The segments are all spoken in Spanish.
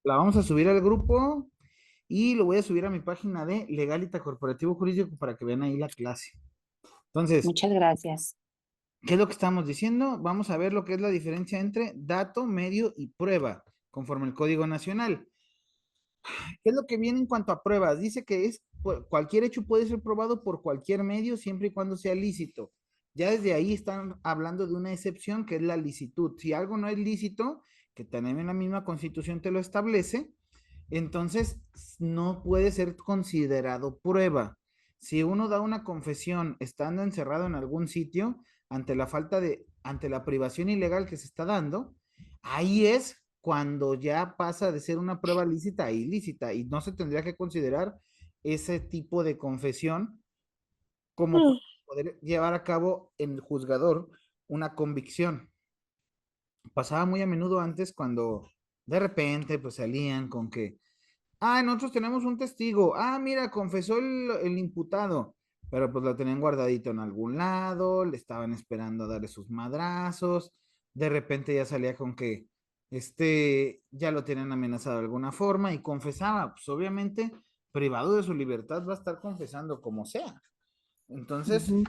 La vamos a subir al grupo y lo voy a subir a mi página de Legalita Corporativo Jurídico para que vean ahí la clase. Entonces, Muchas gracias. ¿qué es lo que estamos diciendo? Vamos a ver lo que es la diferencia entre dato, medio y prueba, conforme el Código Nacional. ¿Qué es lo que viene en cuanto a pruebas? Dice que cualquier hecho puede ser probado por cualquier medio siempre y cuando sea lícito. Ya desde ahí están hablando de una excepción que es la licitud. Si algo no es lícito, que también en la misma Constitución te lo establece, entonces no puede ser considerado prueba. Si uno da una confesión estando encerrado en algún sitio ante la privación ilegal que se está dando, ahí es cuando ya pasa de ser una prueba lícita a ilícita y no se tendría que considerar ese tipo de confesión como para poder llevar a cabo en el juzgador una convicción. Pasaba muy a menudo antes cuando de repente pues salían con que nosotros tenemos un testigo. Mira, confesó el imputado. Pero pues lo tenían guardadito en algún lado, le estaban esperando a darle sus madrazos. De repente ya salía con que ya lo tenían amenazado de alguna forma y confesaba. Pues obviamente, privado de su libertad, va a estar confesando como sea. Entonces, Ujú.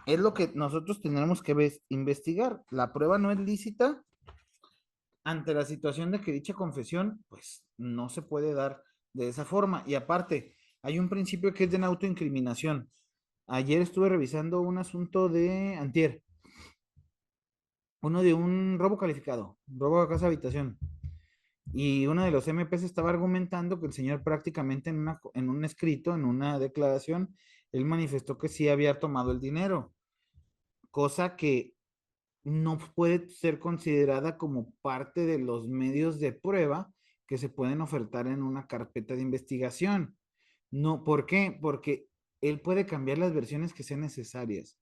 es lo que nosotros tenemos que investigar. La prueba no es lícita ante la situación de que dicha confesión, pues no se puede dar de esa forma. Y aparte, hay un principio que es de no autoincriminación. Ayer estuve revisando un asunto de Antier, uno de un robo calificado, robo a casa habitación. Y uno de los MPs estaba argumentando que el señor prácticamente en un escrito, en una declaración, él manifestó que sí había tomado el dinero, cosa que no puede ser considerada como parte de los medios de prueba que se pueden ofertar en una carpeta de investigación. No, ¿por qué? Porque él puede cambiar las versiones que sean necesarias.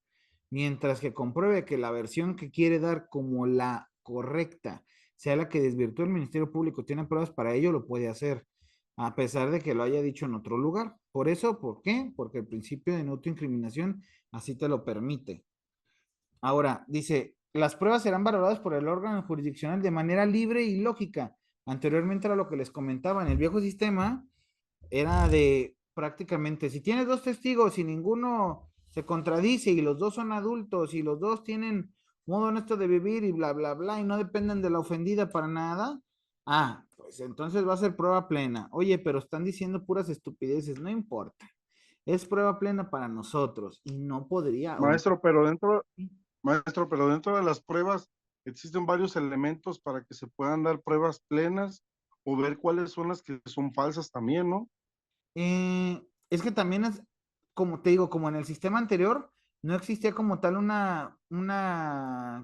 Mientras que compruebe que la versión que quiere dar como la correcta sea la que desvirtúa el Ministerio Público, tiene pruebas para ello, lo puede hacer, a pesar de que lo haya dicho en otro lugar. Por eso, ¿por qué? Porque el principio de no autoincriminación así te lo permite. Ahora, dice, las pruebas serán valoradas por el órgano jurisdiccional de manera libre y lógica. Anteriormente era lo que les comentaba, en el viejo sistema era de prácticamente, si tienes dos testigos y ninguno se contradice y los dos son adultos y los dos tienen modo honesto de vivir y bla, bla, bla, y no dependen de la ofendida para nada, pues entonces va a ser prueba plena. Oye, pero están diciendo puras estupideces, no importa. Es prueba plena para nosotros y no podría o no. Maestro, maestro, pero dentro de las pruebas existen varios elementos para que se puedan dar pruebas plenas o ver cuáles son las que son falsas también, ¿no? Es que también es, como te digo, como en el sistema anterior, no existía como tal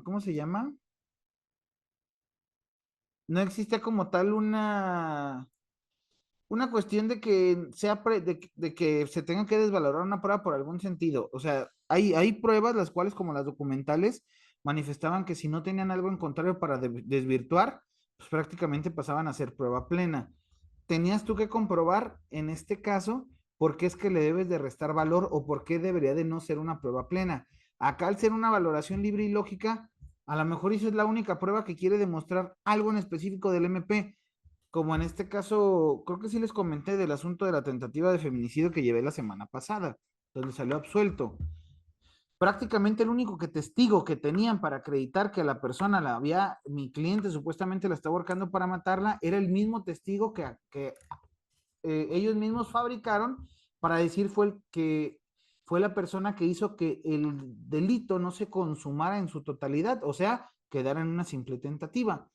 ¿cómo se llama? No existe como tal una cuestión de que de que se tenga que desvalorar una prueba por algún sentido. O sea, hay pruebas las cuales, como las documentales, manifestaban que si no tenían algo en contrario para desvirtuar, pues prácticamente pasaban a ser prueba plena. Tenías tú que comprobar en este caso por qué es que le debes de restar valor o por qué debería de no ser una prueba plena. Acá, al ser una valoración libre y lógica, a lo mejor eso es la única prueba que quiere demostrar algo en específico del MP, como en este caso, creo que sí les comenté del asunto de la tentativa de feminicidio que llevé la semana pasada, donde salió absuelto. Prácticamente el único testigo que tenían para acreditar que la persona mi cliente supuestamente la estaba ahorcando para matarla, era el mismo testigo que ellos mismos fabricaron para decir fue el que fue la persona que hizo que el delito no se consumara en su totalidad, o sea, quedara en una simple tentativa.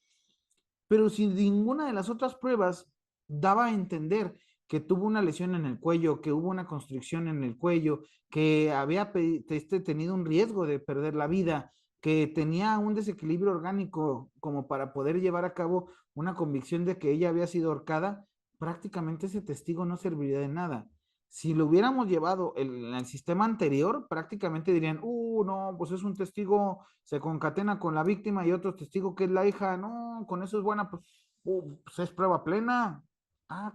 Pero si ninguna de las otras pruebas daba a entender que tuvo una lesión en el cuello, que hubo una constricción en el cuello, que había tenido un riesgo de perder la vida, que tenía un desequilibrio orgánico como para poder llevar a cabo una convicción de que ella había sido ahorcada, prácticamente ese testigo no serviría de nada. Si lo hubiéramos llevado en el sistema anterior, prácticamente dirían, no, pues es un testigo, se concatena con la víctima y otro testigo que es la hija, no, con eso es buena, pues es prueba plena.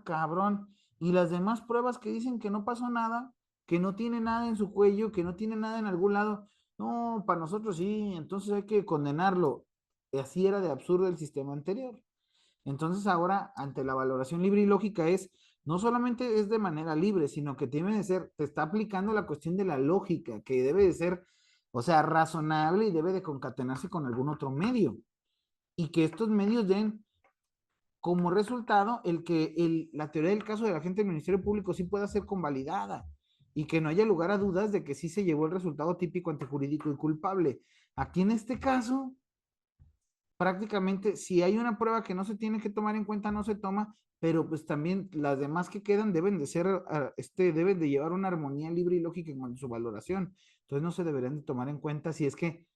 Cabrón. Y las demás pruebas que dicen que no pasó nada, que no tiene nada en su cuello, que no tiene nada en algún lado, no, para nosotros sí, entonces hay que condenarlo. Así era de absurdo el sistema anterior. Entonces ahora, ante la valoración libre y lógica no solamente es de manera libre, sino que tiene de ser, te está aplicando la cuestión de la lógica, que debe de ser, o sea, razonable y debe de concatenarse con algún otro medio. Y que estos medios den como resultado la teoría del caso del agente del Ministerio Público sí pueda ser convalidada y que no haya lugar a dudas de que sí se llevó el resultado típico antijurídico y culpable. Aquí en este caso, prácticamente, si hay una prueba que no se tiene que tomar en cuenta, no se toma, pero pues también las demás que quedan deben de ser, deben de llevar una armonía libre y lógica en cuanto a su valoración. Entonces no se deberían de tomar en cuenta si es que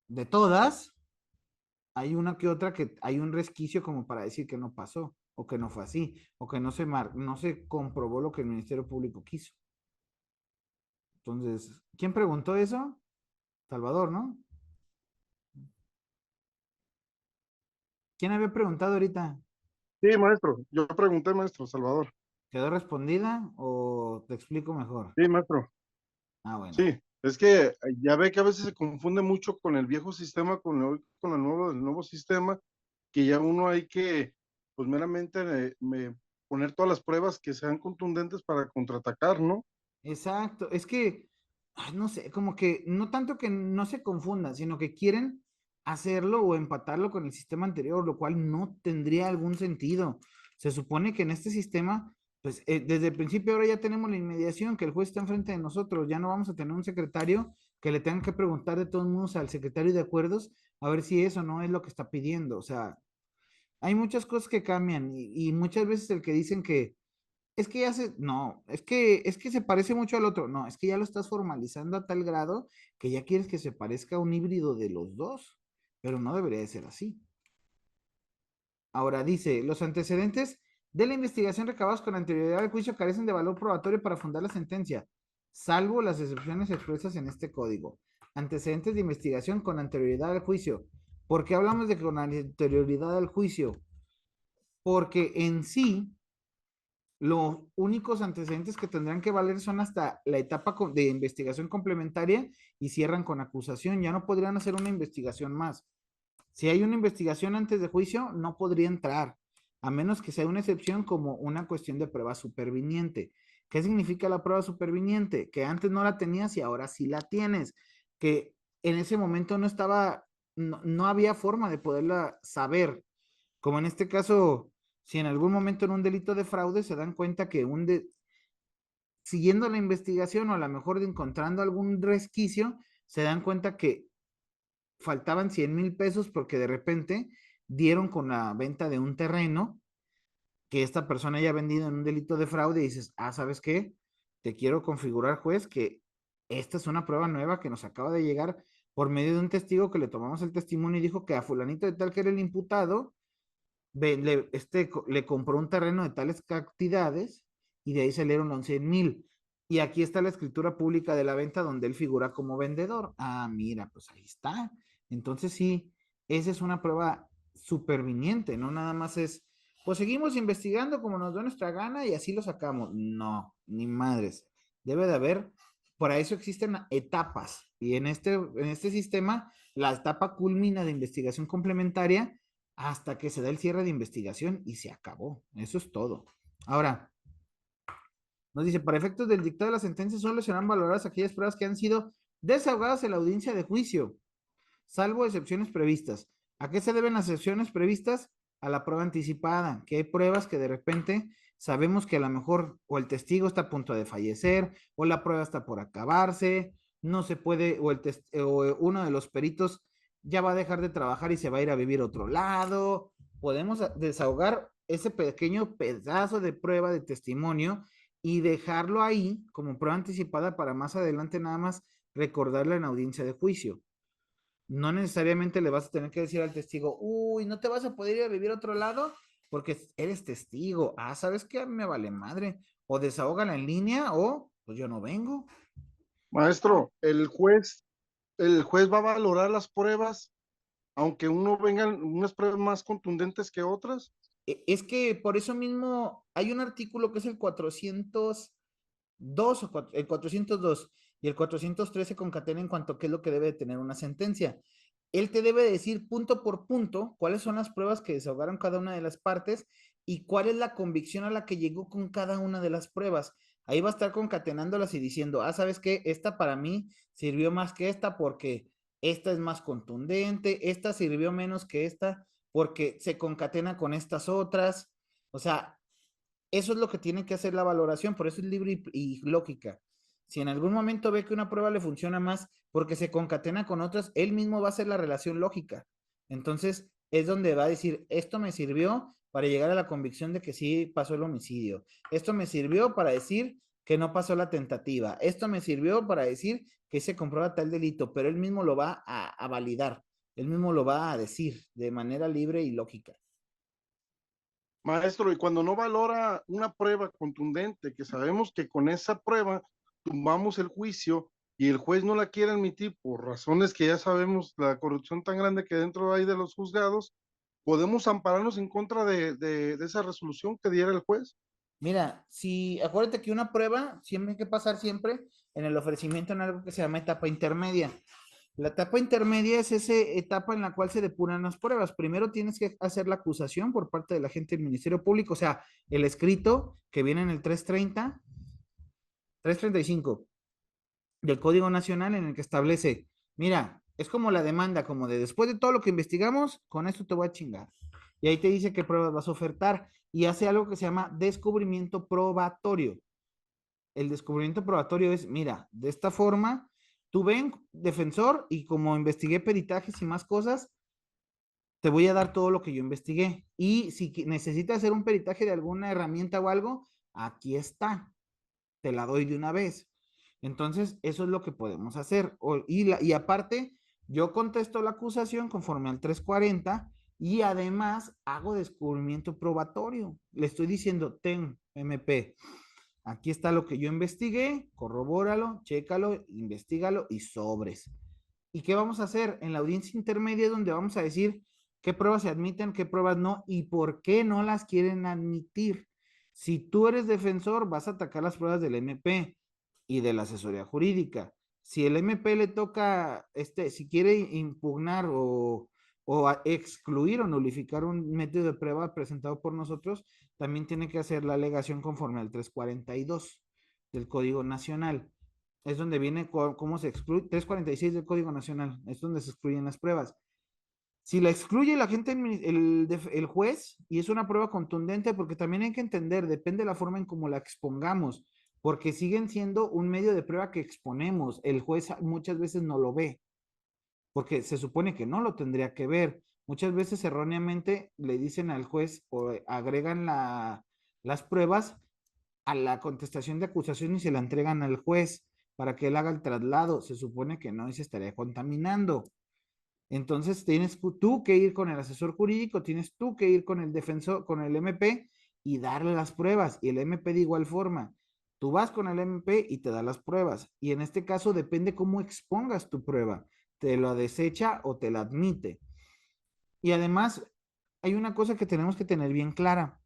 de todas, hay una que otra que hay un resquicio como para decir que no pasó, o que no fue así, o que no se comprobó lo que el Ministerio Público quiso. Entonces, ¿quién preguntó eso? Salvador, ¿no? ¿Quién había preguntado ahorita? Sí, maestro, yo pregunté, maestro Salvador. ¿Quedó respondida o te explico mejor? Sí, maestro. Ah, bueno. Sí, es que ya ve que a veces se confunde mucho con el viejo sistema, con el nuevo sistema, que ya uno hay que, pues meramente poner todas las pruebas que sean contundentes para contraatacar, ¿no? Exacto. Es que, ay, no sé, como que no tanto que no se confundan, sino que quieren hacerlo o empatarlo con el sistema anterior, lo cual no tendría algún sentido. Se supone que en este sistema, pues desde el principio ahora ya tenemos la inmediación, que el juez está enfrente de nosotros, ya no vamos a tener un secretario que le tengan que preguntar de todos modos al secretario de acuerdos a ver si eso no es lo que está pidiendo. O sea, hay muchas cosas que cambian y muchas veces el que dicen que es que ya se, no, es que se parece mucho al otro. No, es que ya lo estás formalizando a tal grado que ya quieres que se parezca a un híbrido de los dos, pero no debería de ser así. Ahora dice, los antecedentes de la investigación recabados con anterioridad al juicio carecen de valor probatorio para fundar la sentencia, salvo las excepciones expresas en este código. Antecedentes de investigación con anterioridad al juicio. ¿Por qué hablamos de con anterioridad al juicio? Porque en sí, los únicos antecedentes que tendrán que valer son hasta la etapa de investigación complementaria y cierran con acusación. Ya no podrían hacer una investigación más. Si hay una investigación antes de juicio, no podría entrar, a menos que sea una excepción como una cuestión de prueba superviniente. ¿Qué significa la prueba superviniente? Que antes no la tenías y ahora sí la tienes. Que en ese momento no estaba, no había forma de poderla saber. Como en este caso, si en algún momento en un delito de fraude se dan cuenta que siguiendo la investigación o a lo mejor de encontrando algún resquicio, se dan cuenta que faltaban 100,000 pesos porque de repente dieron con la venta de un terreno que esta persona haya vendido en un delito de fraude y dices, ah, ¿sabes qué? Te quiero configurar, juez, que esta es una prueba nueva que nos acaba de llegar por medio de un testigo que le tomamos el testimonio y dijo que a fulanito de tal que era el imputado, le compró un terreno de tales cantidades y de ahí salieron los 100,000. Y aquí está la escritura pública de la venta donde él figura como vendedor. Ah, mira, pues ahí está. Entonces sí, esa es una prueba superviniente, no nada más es, pues seguimos investigando como nos da nuestra gana y así lo sacamos. No, ni madres. Debe de haber, para eso existen etapas. Y en este sistema, la etapa culmina de investigación complementaria hasta que se da el cierre de investigación y se acabó. Eso es todo. Ahora, nos dice, para efectos del dictado de la sentencia solo serán valoradas aquellas pruebas que han sido desahogadas en la audiencia de juicio, salvo excepciones previstas. ¿A qué se deben las excepciones previstas? A la prueba anticipada, que hay pruebas que de repente sabemos que a lo mejor o el testigo está a punto de fallecer o la prueba está por acabarse, no se puede, o uno de los peritos ya va a dejar de trabajar y se va a ir a vivir a otro lado. Podemos desahogar ese pequeño pedazo de prueba de testimonio y dejarlo ahí como prueba anticipada para más adelante nada más recordarla en audiencia de juicio. No necesariamente le vas a tener que decir al testigo, uy, no te vas a poder ir a vivir a otro lado porque eres testigo. Ah, ¿sabes qué? A mí me vale madre. O desahógala en línea o pues yo no vengo. Maestro, el juez va a valorar las pruebas, aunque uno vengan unas pruebas más contundentes que otras. Es que por eso mismo hay un artículo que es el 402 el 402 y el 403 se concatena en cuanto a qué es lo que debe de tener una sentencia. él te debe decir punto por punto cuáles son las pruebas que desahogaron cada una de las partes y cuál es la convicción a la que llegó con cada una de las pruebas. Ahí va a estar concatenándolas y diciendo, ah, ¿sabes qué? Esta para mí sirvió más que esta porque esta es más contundente, esta sirvió menos que esta porque se concatena con estas otras. O sea, eso es lo que tiene que hacer la valoración, por eso es libre y lógica. Si en algún momento ve que una prueba le funciona más porque se concatena con otras, él mismo va a hacer la relación lógica. Entonces, es donde va a decir, esto me sirvió para llegar a la convicción de que sí pasó el homicidio. Esto me sirvió para decir que no pasó la tentativa. Esto me sirvió para decir que se comprueba tal delito, pero él mismo lo va a validar. Él mismo lo va a decir de manera libre y lógica. Maestro, y cuando no valora una prueba contundente, que sabemos que con esa prueba tumbamos el juicio y el juez no la quiere admitir por razones que ya sabemos, la corrupción tan grande que dentro hay de los juzgados, podemos ampararnos en contra de esa resolución que diera el juez. Mira, si acuérdate que una prueba siempre hay que pasar siempre en el ofrecimiento en algo que se llama etapa intermedia. La etapa intermedia es esa etapa en la cual se depuran las pruebas. Primero tienes que hacer la acusación por parte de la gente del Ministerio Público, o sea, el escrito que viene en el 330, 335 del Código Nacional en el que establece, mira, es como la demanda, como de después de todo lo que investigamos, con esto te voy a chingar. Y ahí te dice qué pruebas vas a ofertar y hace algo que se llama descubrimiento probatorio. El descubrimiento probatorio es, mira, de esta forma, tú ven, defensor, y como investigué peritajes y más cosas, te voy a dar todo lo que yo investigué. Y si necesitas hacer un peritaje de alguna herramienta o algo, aquí está, te la doy de una vez. Entonces, eso es lo que podemos hacer. Y aparte, yo contesto la acusación conforme al 340 y además hago descubrimiento probatorio. Le estoy diciendo, ten, MP, aquí está lo que yo investigué, corrobóralo, chécalo, investigalo y sobres. ¿Y qué vamos a hacer? En la audiencia intermedia es donde vamos a decir qué pruebas se admiten, qué pruebas no y por qué no las quieren admitir. Si tú eres defensor, vas a atacar las pruebas del MP y de la asesoría jurídica. Si el MP le toca, si quiere impugnar o excluir o nulificar un método de prueba presentado por nosotros, también tiene que hacer la alegación conforme al 342 del Código Nacional. Es donde viene cómo se excluye, 346 del Código Nacional, es donde se excluyen las pruebas. Si la excluye la gente, el juez, y es una prueba contundente, porque también hay que entender, depende de la forma en cómo la expongamos, porque siguen siendo un medio de prueba que exponemos. El juez muchas veces no lo ve, porque se supone que no lo tendría que ver. Muchas veces erróneamente le dicen al juez o agregan las pruebas a la contestación de acusación y se la entregan al juez para que él haga el traslado. Se supone que no y se estaría contaminando. Entonces tienes tú que ir con el asesor jurídico, tienes tú que ir con el defensor, con el MP y darle las pruebas. Y el MP de igual forma. Tú vas con el MP y te da las pruebas. Y en este caso depende cómo expongas tu prueba. Te lo desecha o te la admite. Y además hay una cosa que tenemos que tener bien clara.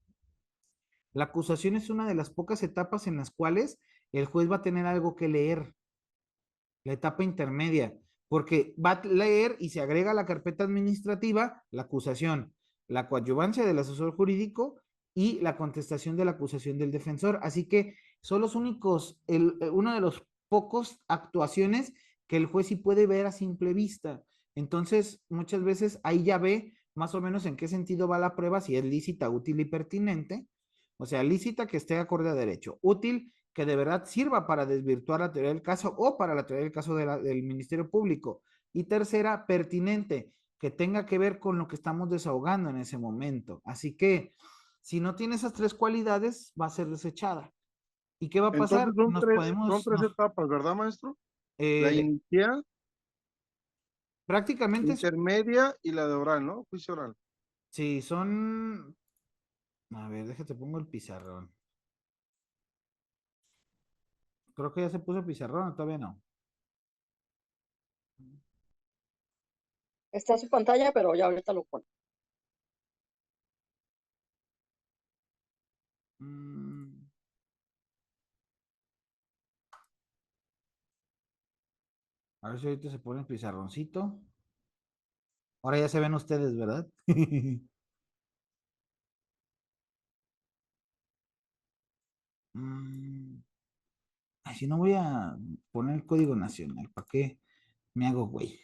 La acusación es una de las pocas etapas en las cuales el juez va a tener algo que leer, la etapa intermedia, porque va a leer y se agrega a la carpeta administrativa la acusación, la coadyuvancia del asesor jurídico y la contestación de la acusación del defensor. Así que son los únicos, uno de los pocos actuaciones que el juez sí puede ver a simple vista. Entonces, muchas veces ahí ya ve más o menos en qué sentido va la prueba, si es lícita, útil y pertinente. O sea, lícita que esté acorde a derecho, útil que de verdad sirva para desvirtuar la teoría del caso o para la teoría del caso del Ministerio Público. Y tercera, pertinente, que tenga que ver con lo que estamos desahogando en ese momento. Así que si no tiene esas tres cualidades, va a ser desechada. ¿Y qué va a Entonces pasar? Nos son podemos, tres etapas, ¿verdad, maestro? La eh, inicial, prácticamente, intermedia y la de oral, ¿no? Juicio oral. si son, a ver, déjate pongo el pizarrón. Creo que ya se puso el pizarrón, todavía no. Está en su pantalla, pero ya ahorita lo pone. Mm, a ver si ahorita se pone el pizarroncito. Ahora ya se ven ustedes, ¿verdad? Mm, ay, si no voy a poner el código nacional, ¿para qué me hago güey?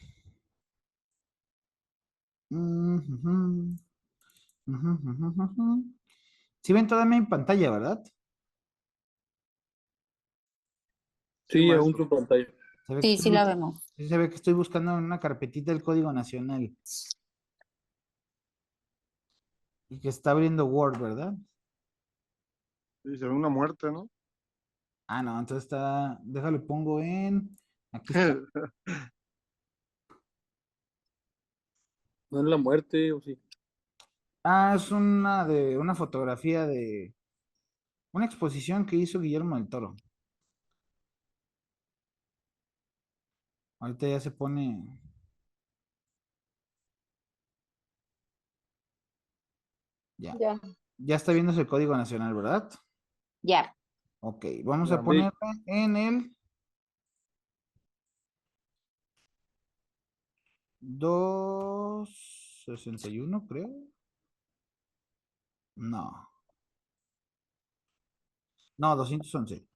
Ujujú, ujujujujú. Sí ven toda mi pantalla, ¿verdad? Sí, Sí, aún maestro. su pantalla. Se ve que Sí, estoy sí la buscando, vemos. se ve que estoy buscando en una carpetita el código nacional y que está abriendo Word, ¿verdad? Sí, se ve una muerte, ¿no? Ah, no, entonces está, déjalo, pongo en, aquí está. No es la muerte, o sí. Ah, es una fotografía de una exposición que hizo Guillermo del Toro. Ahorita ya se pone, ya, Ya, ya está viéndose el código nacional, ¿verdad? Ya. Ok, vamos a Ya. Sí. ponerle en el 261, creo. No, no, 211.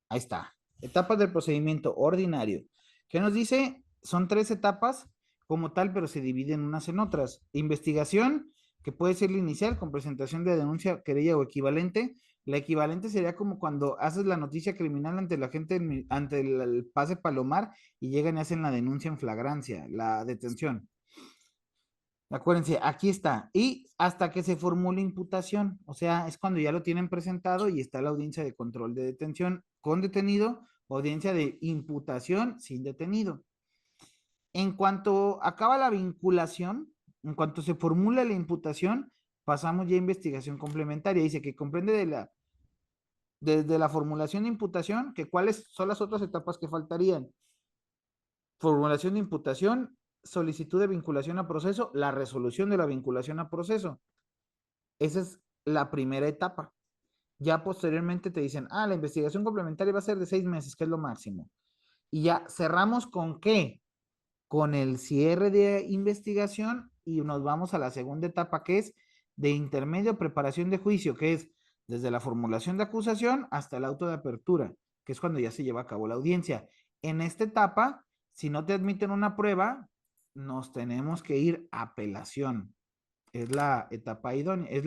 Ahí está. Etapas del procedimiento ordinario. ¿Qué nos dice? Son tres etapas como tal, pero se dividen unas en otras. Investigación, que puede ser la inicial con presentación de denuncia, querella o equivalente. La equivalente sería como cuando haces la noticia criminal ante la gente, ante el pase palomar y llegan y hacen la denuncia en flagrancia, la detención. Acuérdense, aquí está. Y hasta que se formule imputación, o sea, es cuando ya lo tienen presentado y está la audiencia de control de detención con detenido, audiencia de imputación sin detenido. En cuanto acaba la vinculación, en cuanto se formula la imputación, pasamos ya a investigación complementaria. Dice que comprende desde la formulación de imputación, que cuáles son las otras etapas que faltarían. Formulación de imputación, solicitud de vinculación a proceso, la resolución de la vinculación a proceso. Esa es la primera etapa. Ya posteriormente te dicen, la investigación complementaria va a ser de 6 meses, que es lo máximo. Y ya cerramos con qué? Con el cierre de investigación y nos vamos a la segunda etapa, que es de intermedio preparación de juicio, que es desde la formulación de acusación hasta el auto de apertura, que es cuando ya se lleva a cabo la audiencia. En esta etapa, si no te admiten una prueba, nos tenemos que ir a apelación. Es la etapa idónea, es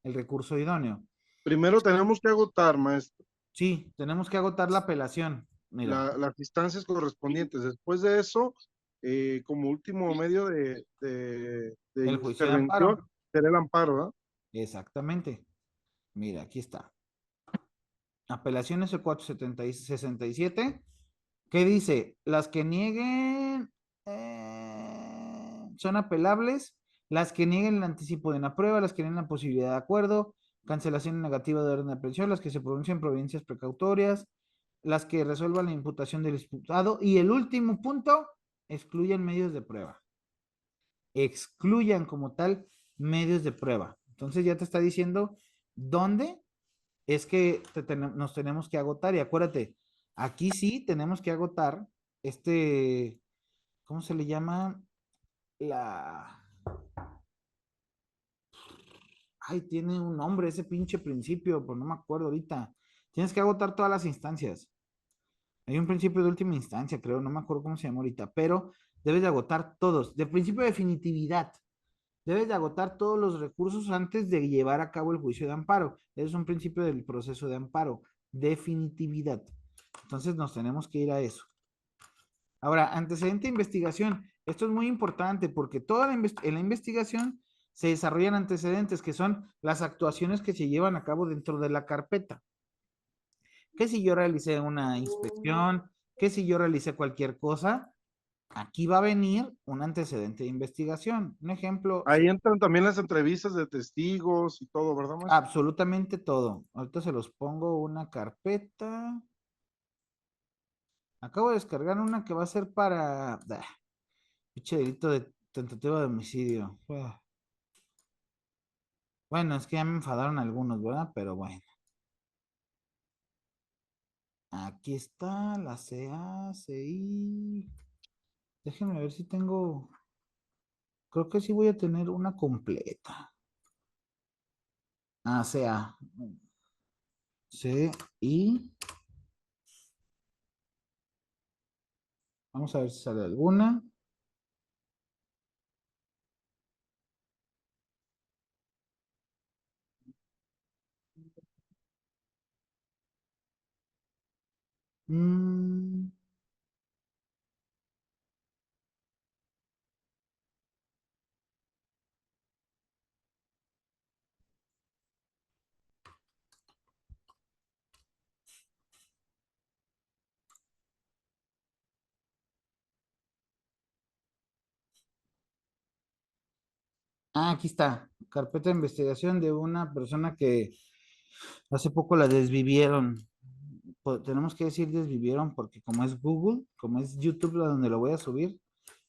el recurso idóneo. Primero tenemos que agotar, maestro, Sí, tenemos que agotar la apelación. Mira, las instancias correspondientes. Después de eso, como último medio de el juicio de intervención, amparo. será el amparo, ¿verdad? Exactamente. Mira, aquí está. Apelaciones el 467. ¿Qué dice? Las que nieguen son apelables, las que nieguen el anticipo de una prueba, las que nieguen la posibilidad de acuerdo, cancelación negativa de orden de aprehensión, las que se pronuncian en providencias precautorias, las que resuelvan la imputación del imputado y el último punto, excluyen medios de prueba. Excluyan como tal medios de prueba. Entonces ya te está diciendo dónde es que nos tenemos que agotar. Y acuérdate, aquí sí tenemos que agotar ¿cómo se le llama? La... Ay, tiene un nombre ese pinche principio, pero no me acuerdo ahorita. Tienes que agotar todas las instancias. Hay un principio de última instancia, creo, no me acuerdo cómo se llama ahorita, pero debes de agotar todos. De principio de definitividad. Debes de agotar todos los recursos antes de llevar a cabo el juicio de amparo. Ese es un principio del proceso de amparo. Definitividad. Entonces nos tenemos que ir a eso. Ahora, antecedente de investigación. Esto es muy importante porque en la investigación se desarrollan antecedentes que son las actuaciones que se llevan a cabo dentro de la carpeta. Que si yo realicé una inspección, que si yo realicé cualquier cosa, aquí va a venir un antecedente de investigación. Un ejemplo, Ahí entran también las entrevistas de testigos y todo, ¿verdad, maestro? absolutamente todo. Ahorita se los pongo una carpeta. Acabo de descargar una que va a ser para... Pinche delito de tentativa de homicidio. Bueno, es que ya me enfadaron algunos, ¿verdad? Pero bueno. Aquí está la CA, CI. Déjenme ver si tengo. Creo que sí voy a tener una completa. Ah, sea, C, I. Vamos a ver si sale alguna. Mm, aquí está. Carpeta de investigación de una persona que hace poco la desvivieron. Tenemos que decir desvivieron porque como es Google, como es YouTube a donde lo voy a subir,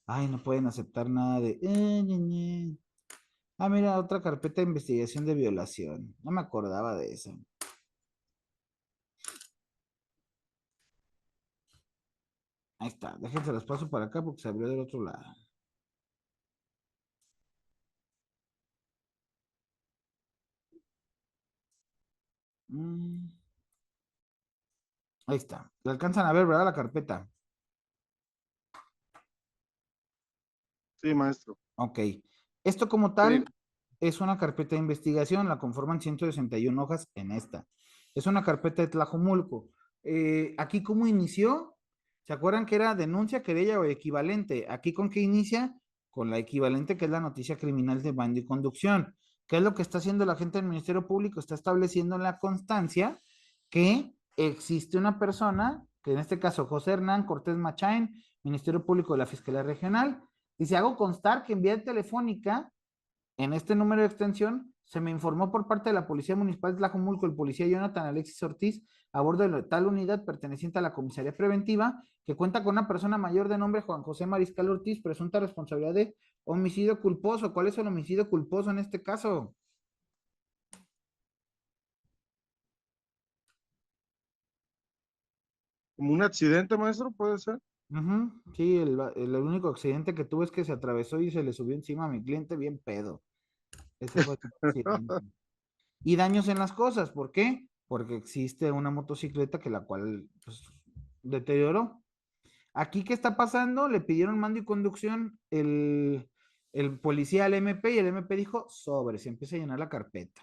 ay, no pueden aceptar nada de... ñe, ñe". Ah, mira, otra carpeta de investigación de violación. No me acordaba de eso. Ahí está. Déjense las paso para acá porque se abrió del otro lado. Mm, ahí está. La alcanzan a ver, ¿verdad? La carpeta. Sí, maestro. Ok. Esto como Sí. tal es una carpeta de investigación, la conforman 161 hojas en esta. Es una carpeta de Tlajomulco. Aquí, ¿cómo inició? ¿Se acuerdan que era denuncia, querella o equivalente? Aquí, ¿con qué inicia? Con la equivalente, que es la noticia criminal de mando y conducción. ¿Qué es lo que está haciendo la gente del Ministerio Público? Está estableciendo en la constancia que existe una persona, que en este caso José Hernán Cortés Machain, Ministerio Público de la Fiscalía Regional, dice, hago constar que en vía telefónica en este número de extensión se me informó por parte de la Policía Municipal de Tlajomulco, el policía Jonathan Alexis Ortiz, a bordo de tal unidad perteneciente a la Comisaría Preventiva, que cuenta con una persona mayor de nombre Juan José Mariscal Ortiz, presunta responsabilidad de homicidio culposo. ¿Cuál es el homicidio culposo en este caso? Como un accidente, maestro, puede ser. Sí, el único accidente que tuve es que se atravesó y se le subió encima a mi cliente bien pedo. Ese fue el accidente. Y daños en las cosas. ¿Por qué? Porque existe una motocicleta que la cual pues, deterioró. Aquí, ¿qué está pasando? Le pidieron mando y conducción el policía al MP y el MP dijo, sobre, se empieza a llenar la carpeta.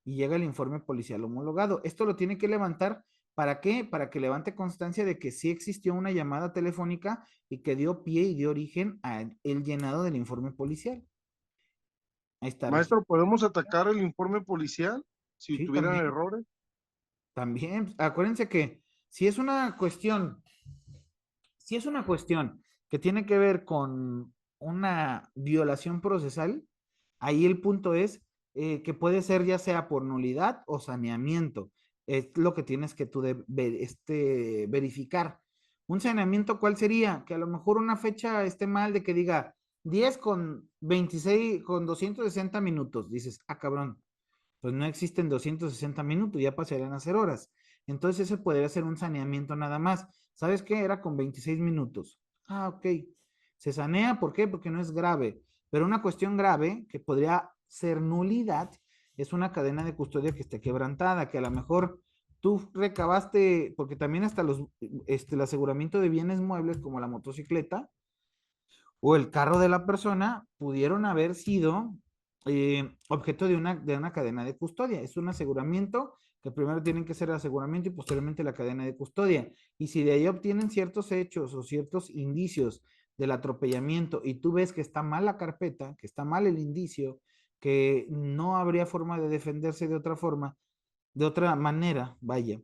Y llega el informe policial homologado. Esto lo tiene que levantar. ¿Para qué? Para que levante constancia de que sí existió una llamada telefónica y que dio pie y dio origen al llenado del informe policial. Ahí está. Maestro, ¿podemos atacar el informe policial si Sí, tuvieran también. errores? También, acuérdense que si es una cuestión, si es una cuestión que tiene que ver con una violación procesal, ahí el punto es que puede ser ya sea por nulidad o saneamiento. Es lo que tienes que tú verificar. Un saneamiento, ¿cuál sería? Que a lo mejor una fecha esté mal de que diga 10 con 26, con 260 minutos. Dices, ah, cabrón, pues no existen 260 minutos, ya pasarían a ser horas. Entonces ese podría ser un saneamiento nada más. ¿Sabes qué? Era con 26 minutos. Ah, ok. Se sanea, ¿por qué? Porque no es grave. Pero una cuestión grave que podría ser nulidad es una cadena de custodia que esté quebrantada, que a lo mejor tú recabaste, porque también hasta el aseguramiento de bienes muebles como la motocicleta, o el carro de la persona pudieron haber sido objeto de una cadena de custodia. Es un aseguramiento que primero tienen que ser el aseguramiento y posteriormente la cadena de custodia. Y si de ahí obtienen ciertos hechos o ciertos indicios del atropellamiento y tú ves que está mal la carpeta, que está mal el indicio, que no habría forma de defenderse de otra forma, de otra manera, vaya,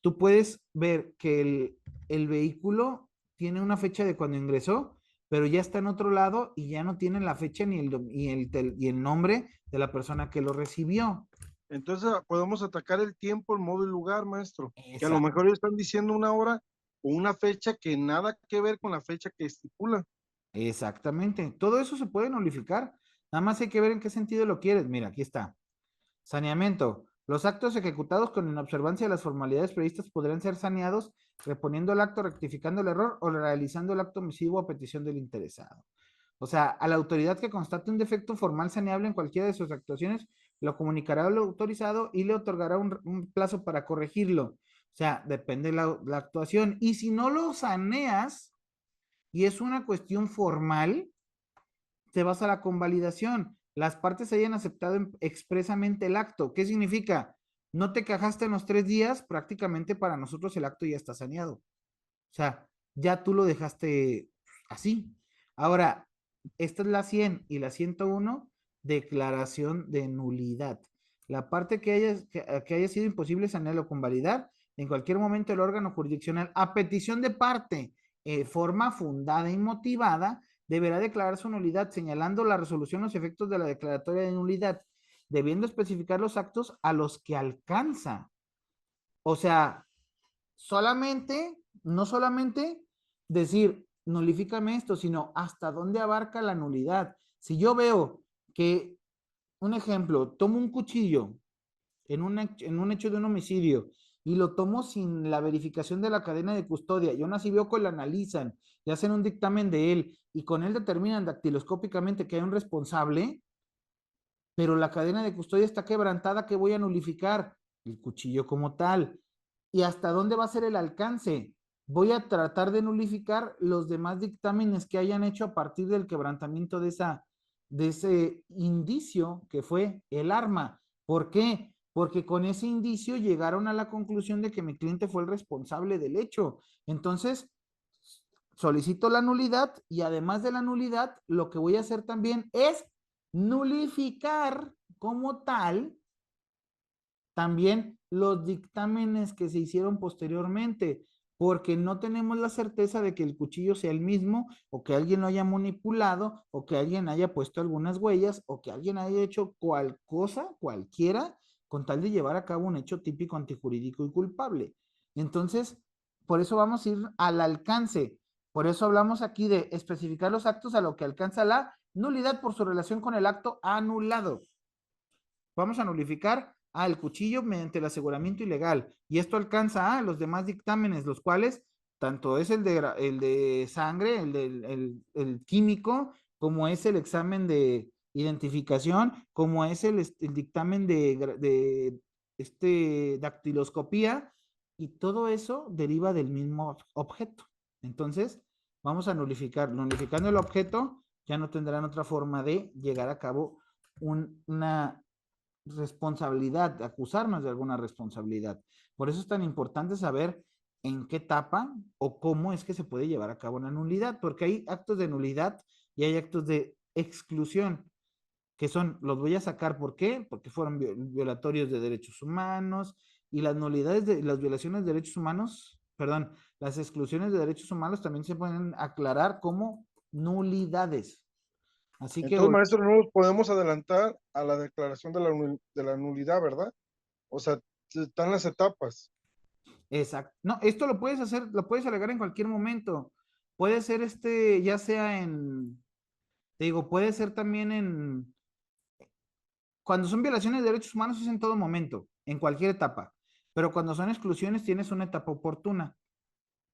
tú puedes ver que el vehículo tiene una fecha de cuando ingresó, pero ya está en otro lado y ya no tiene la fecha ni el nombre de la persona que lo recibió. Entonces podemos atacar el tiempo, el modo y lugar, maestro. Que a lo Exacto. mejor ellos están diciendo una hora o una fecha que nada que ver con la fecha que estipula. Exactamente. Todo eso se puede nulificar. Nada más hay que ver en qué sentido lo quieres. Mira, aquí está. Saneamiento. Los actos ejecutados con inobservancia de las formalidades previstas podrán ser saneados reponiendo el acto, rectificando el error o realizando el acto omisivo a petición del interesado. O sea, a la autoridad que constate un defecto formal saneable en cualquiera de sus actuaciones, lo comunicará al autorizado y le otorgará un plazo para corregirlo. O sea, depende de la actuación. Y si no lo saneas y es una cuestión formal, te vas a la convalidación. Las partes hayan aceptado expresamente el acto. ¿Qué significa? No te quejaste en los 3 días, prácticamente para nosotros el acto ya está saneado. O sea, ya tú lo dejaste así. Ahora, esta es la 100 y la 101, declaración de nulidad. La parte que haya sido imposible sanear o convalidar, en cualquier momento el órgano jurisdiccional, a petición de parte, forma fundada y motivada, deberá declarar su nulidad, señalando la resolución los efectos de la declaratoria de nulidad, debiendo especificar los actos a los que alcanza. O sea, no solamente decir, nulifícame esto, sino hasta dónde abarca la nulidad. Si yo veo que, un ejemplo, tomo un cuchillo en un hecho de un homicidio y lo tomo sin la verificación de la cadena de custodia, y aún así veo que lo analizan y hacen un dictamen de él y con él determinan dactiloscópicamente que hay un responsable, pero la cadena de custodia está quebrantada, ¿qué voy a nulificar? El cuchillo como tal. ¿Y hasta dónde va a ser el alcance? Voy a tratar de nulificar los demás dictámenes que hayan hecho a partir del quebrantamiento de ese indicio que fue el arma. ¿Por qué? Porque con ese indicio llegaron a la conclusión de que mi cliente fue el responsable del hecho. Entonces, solicito la nulidad y además de la nulidad, lo que voy a hacer también es nulificar como tal también los dictámenes que se hicieron posteriormente, porque no tenemos la certeza de que el cuchillo sea el mismo, o que alguien lo haya manipulado, o que alguien haya puesto algunas huellas, o que alguien haya hecho cualquiera, con tal de llevar a cabo un hecho típico antijurídico y culpable. Entonces, por eso vamos a ir al alcance. Por eso hablamos aquí de especificar los actos a lo que alcanza la nulidad por su relación con el acto anulado. Vamos a nulificar el cuchillo mediante el aseguramiento ilegal. Y esto alcanza a los demás dictámenes, los cuales tanto es el de sangre, el químico, como es el examen de identificación, como es el dictamen de dactiloscopía, y todo eso deriva del mismo objeto. Entonces, vamos a nulificar. Nulificando el objeto, ya no tendrán otra forma de llegar a cabo una responsabilidad, acusarnos de alguna responsabilidad. Por eso es tan importante saber en qué etapa o cómo es que se puede llevar a cabo una nulidad, porque hay actos de nulidad y hay actos de exclusión, que son, los voy a sacar, ¿por qué? Porque fueron violatorios de derechos humanos, y las nulidades de las violaciones de derechos humanos, perdón, las exclusiones de derechos humanos también se pueden aclarar como nulidades. Así que, Entonces, maestro, no nos podemos adelantar a la declaración de la nulidad, ¿verdad? O sea, están las etapas. exacto. No, esto lo puedes hacer, lo puedes alegar en cualquier momento. Puede ser ya sea te digo, puede ser también cuando son violaciones de derechos humanos es en todo momento, en cualquier etapa. Pero cuando son exclusiones tienes una etapa oportuna,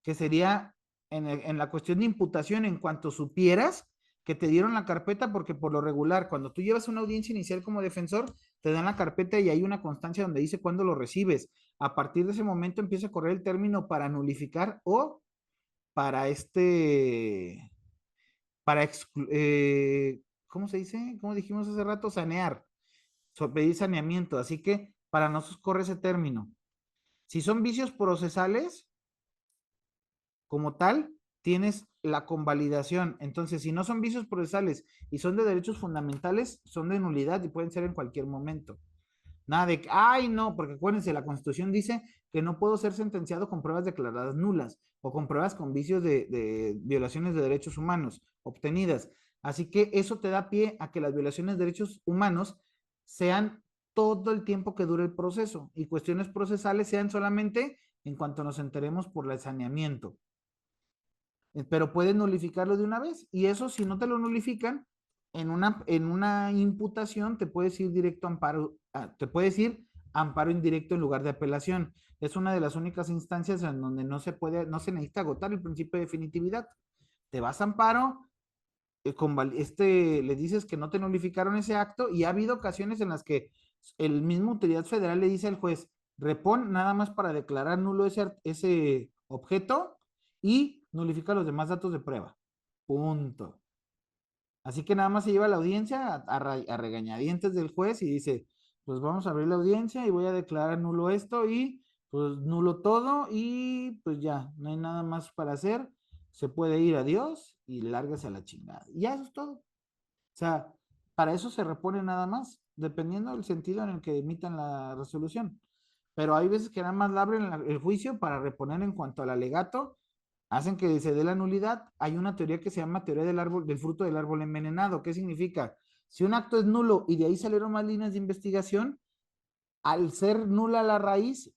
que sería en la cuestión de imputación, en cuanto supieras que te dieron la carpeta, porque por lo regular, cuando tú llevas una audiencia inicial como defensor, te dan la carpeta y hay una constancia donde dice cuándo lo recibes. A partir de ese momento empieza a correr el término para nulificar o para ¿cómo se dice? ¿Cómo dijimos hace rato? Sanear, pedir saneamiento. Así que para nosotros corre ese término. Si son vicios procesales, como tal, tienes la convalidación. Entonces, si no son vicios procesales y son de derechos fundamentales, son de nulidad y pueden ser en cualquier momento. Nada de que, ay, no, porque acuérdense, la Constitución dice que no puedo ser sentenciado con pruebas declaradas nulas o con pruebas con vicios de violaciones de derechos humanos obtenidas. Así que eso te da pie a que las violaciones de derechos humanos sean todo el tiempo que dure el proceso y cuestiones procesales sean solamente en cuanto nos enteremos por el saneamiento. Pero puedes nulificarlo de una vez. Y eso, si no te lo nulifican, en una imputación te puedes ir directo a amparo, te puedes ir a amparo indirecto en lugar de apelación. Es una de las únicas instancias en donde no se necesita agotar el principio de definitividad. Te vas a amparo le dices que no te notificaron ese acto y ha habido ocasiones en las que el mismo Autoridad Federal le dice al juez, repon nada más para declarar nulo ese objeto y nulifica los demás datos de prueba. Punto. Así que nada más se lleva la audiencia a regañadientes del juez y dice, pues vamos a abrir la audiencia y voy a declarar nulo esto y pues nulo todo y pues ya, no hay nada más para hacer, se puede ir, adiós y lárguese a la chingada. Y ya eso es todo. O sea, para eso se repone nada más, dependiendo del sentido en el que emitan la resolución. Pero hay veces que nada más la abren el juicio para reponer en cuanto al alegato, hacen que se dé la nulidad. Hay una teoría que se llama teoría del árbol, del fruto del árbol envenenado. ¿Qué significa? Si un acto es nulo y de ahí salieron más líneas de investigación, al ser nula la raíz,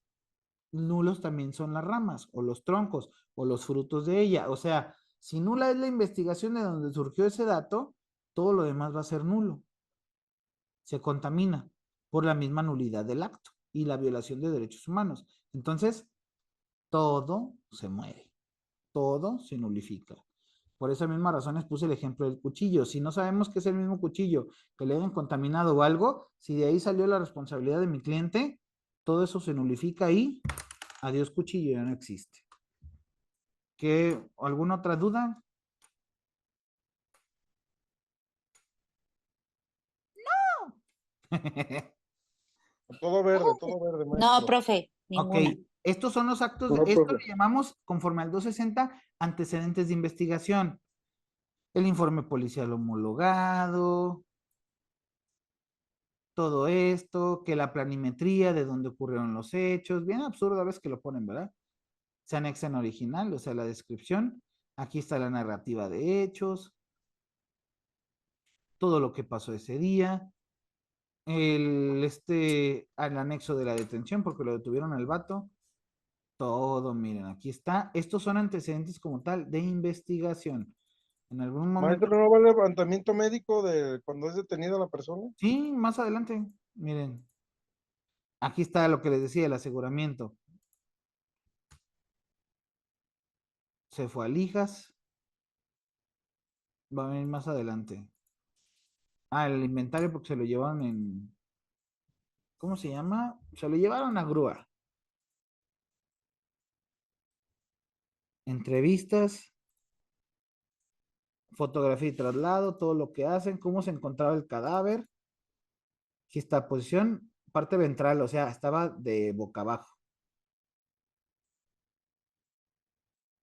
nulos también son las ramas o los troncos o los frutos de ella. O sea, si nula es la investigación de donde surgió ese dato, todo lo demás va a ser nulo. Se contamina por la misma nulidad del acto y la violación de derechos humanos. Entonces, todo se muere, todo se nulifica. Por esa misma razón les puse el ejemplo del cuchillo. Si no sabemos que es el mismo cuchillo, que le hayan contaminado o algo, si de ahí salió la responsabilidad de mi cliente, todo eso se nulifica y adiós cuchillo, ya no existe. ¿Qué, alguna otra duda? Todo verde, No, maestro. profe, Ok, ninguna. estos son los actos, No, esto profe. lo llamamos, conforme al 260, antecedentes de investigación. El informe policial homologado, todo esto, que la planimetría de dónde ocurrieron los hechos, bien absurdo a veces que lo ponen, ¿verdad? Se anexa en original, o sea, la descripción. Aquí está la narrativa de hechos, todo lo que pasó ese día, al anexo de la detención, porque lo detuvieron al vato. Todo, miren, aquí está. Estos son antecedentes como tal de investigación. En algún momento, Maestro, ¿no va el levantamiento médico de cuando es detenida la persona? sí, más adelante, miren, aquí está lo que les decía, el aseguramiento. Se fue a Lijas, va a venir más adelante. Ah, el inventario porque se lo llevaron en, ¿cómo se llama? Se lo llevaron a grúa. Entrevistas, fotografía y traslado, todo lo que hacen, cómo se encontraba el cadáver. Aquí está, posición, parte ventral, o sea, estaba de boca abajo.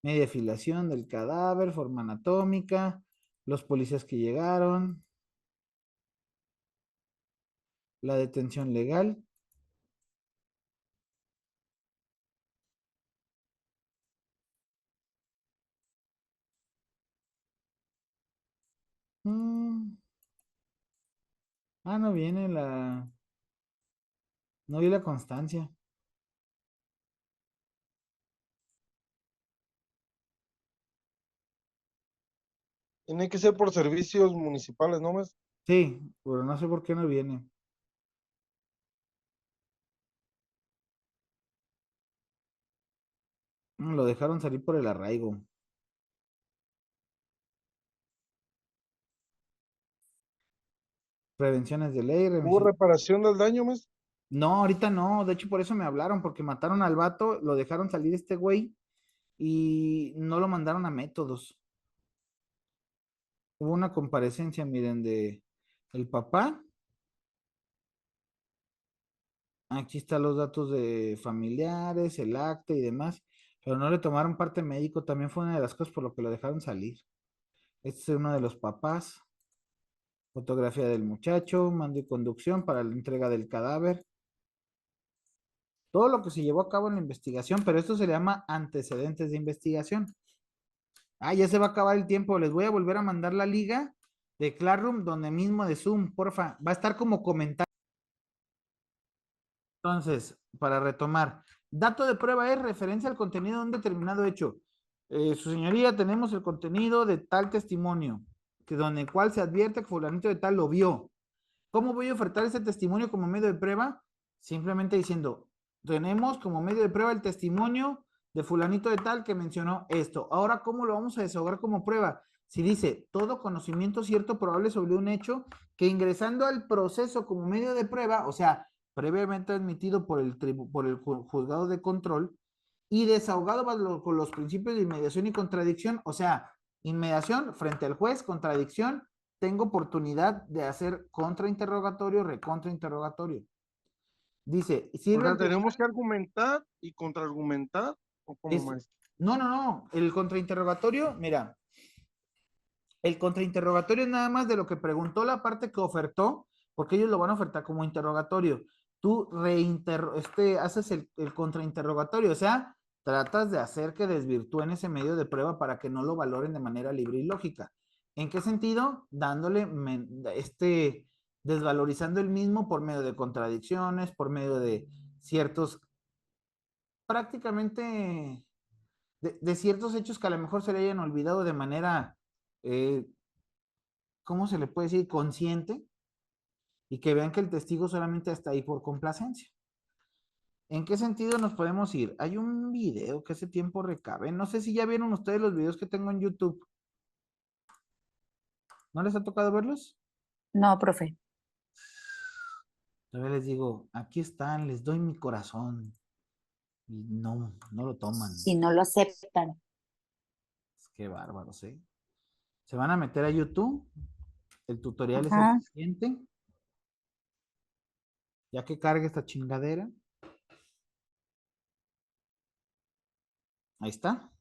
Media filación del cadáver, forma anatómica, los policías que llegaron, la detención legal. Mm, no viene no vi la constancia. Tiene que ser por servicios municipales, ¿no, maestro? Sí, pero no sé por qué no viene. Lo dejaron salir por el arraigo. Prevenciones de ley, ¿Hubo remisión. reparación del daño, maestro? No, ahorita no. De hecho, por eso me hablaron, porque mataron al vato, lo dejaron salir este güey y no lo mandaron a métodos. Hubo una comparecencia, miren, de el papá. Aquí están los datos de familiares, el acta y demás, pero no le tomaron parte médico. También fue una de las cosas por lo que lo dejaron salir. Este es uno de los papás. Fotografía del muchacho, mando y conducción para la entrega del cadáver. Todo lo que se llevó a cabo en la investigación, pero esto se le llama antecedentes de investigación. Ya se va a acabar el tiempo. Les voy a volver a mandar la liga de Classroom, donde mismo de Zoom, porfa. Va a estar como comentario. Entonces, para retomar, dato de prueba es referencia al contenido de un determinado hecho. Su señoría, tenemos el contenido de tal testimonio, que donde el cual se advierte que fulanito de tal lo vio. ¿Cómo voy a ofertar ese testimonio como medio de prueba? Simplemente diciendo, tenemos como medio de prueba el testimonio de fulanito de tal que mencionó esto. Ahora, ¿cómo lo vamos a desahogar como prueba? Si dice todo conocimiento cierto probable sobre un hecho que ingresando al proceso como medio de prueba, o sea, previamente admitido por por el juzgado de control y desahogado con los principios de inmediación y contradicción, o sea, inmediación frente al juez, contradicción, tengo oportunidad de hacer contrainterrogatorio, recontrainterrogatorio. Dice, O sirve sea, el tribunal. tenemos que argumentar y contraargumentar, o como Es, maestro. no, el contrainterrogatorio, mira, el contrainterrogatorio es nada más de lo que preguntó la parte que ofertó, porque ellos lo van a ofertar como interrogatorio. Tú haces el contrainterrogatorio, o sea, tratas de hacer que desvirtúen ese medio de prueba para que no lo valoren de manera libre y lógica. ¿En qué sentido? Dándole, desvalorizando el mismo por medio de contradicciones, por medio de ciertos, prácticamente, de ciertos hechos que a lo mejor se le hayan olvidado de manera eh, ¿cómo se le puede decir? Consciente y que vean que el testigo solamente está ahí por complacencia. ¿En qué sentido nos podemos ir? Hay un video que hace tiempo recabé. No sé si ya vieron ustedes los videos que tengo en YouTube. ¿No les ha tocado verlos? No, profe. Todavía les digo, aquí están, les doy mi corazón. Y no lo toman. Y no lo aceptan. Qué bárbaros, ¿eh? Se van a meter a YouTube. El tutorial es el Ajá. siguiente. Ya que cargue esta chingadera. Ahí está.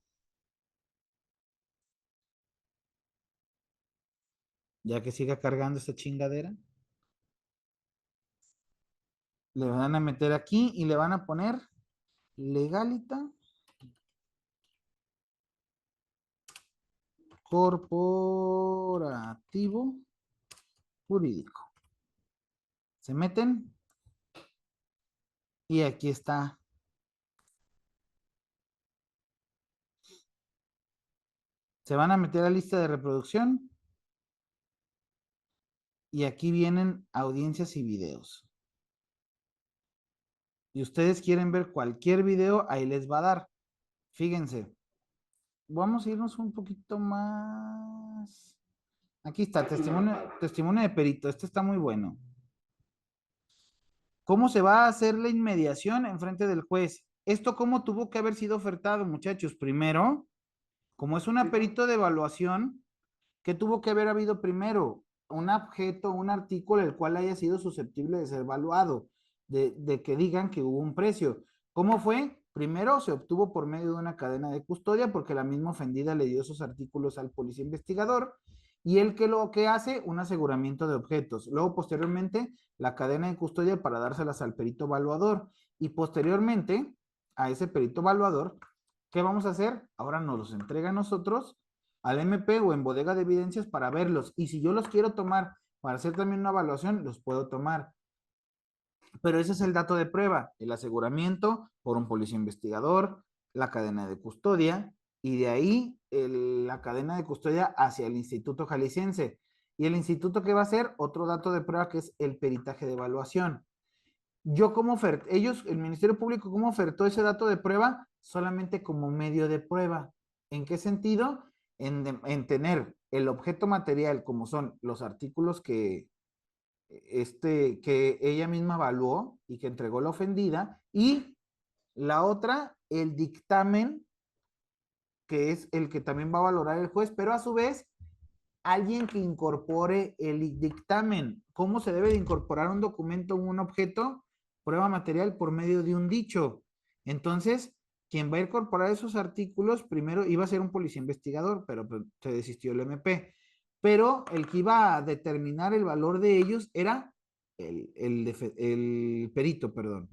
Ya que siga cargando esta chingadera. Le van a meter aquí y le van a poner legalita corporativo jurídico. Se meten y aquí está. Se van a meter a lista de reproducción y aquí vienen audiencias y videos. Y ustedes quieren ver cualquier video, ahí les va a dar. Fíjense. Vamos a irnos un poquito más. Aquí está, testimonio de perito. Este está muy bueno. ¿Cómo se va a hacer la inmediación en frente del juez? ¿Esto cómo tuvo que haber sido ofertado, muchachos? Primero, como es un perito de evaluación, ¿qué tuvo que haber habido primero? Un objeto, un artículo el cual haya sido susceptible de ser evaluado, de que digan que hubo un precio. ¿Cómo fue? Primero se obtuvo por medio de una cadena de custodia porque la misma ofendida le dio esos artículos al policía investigador y él que lo que hace, un aseguramiento de objetos. Luego, posteriormente, la cadena de custodia para dárselas al perito evaluador y posteriormente a ese perito evaluador, ¿qué vamos a hacer? Ahora nos los entrega a nosotros al MP o en bodega de evidencias para verlos. Y si yo los quiero tomar para hacer también una evaluación, los puedo tomar. Pero ese es el dato de prueba, el aseguramiento por un policía investigador, la cadena de custodia y de ahí la cadena de custodia hacia el Instituto Jalisciense. Y el instituto que va a hacer otro dato de prueba que es el peritaje de evaluación. El Ministerio Público, ¿cómo ofertó ese dato de prueba? Solamente como medio de prueba. ¿En qué sentido? En tener el objeto material, como son los artículos que ella misma evaluó y que entregó la ofendida, y la otra, el dictamen, que es el que también va a valorar el juez, pero a su vez, alguien que incorpore el dictamen. ¿Cómo se debe de incorporar un documento o un objeto? Prueba material por medio de un dicho. Entonces, quien va a incorporar esos artículos, primero iba a ser un policía investigador, pero pues, se desistió el MP. Pero el que iba a determinar el valor de ellos era el perito, perdón.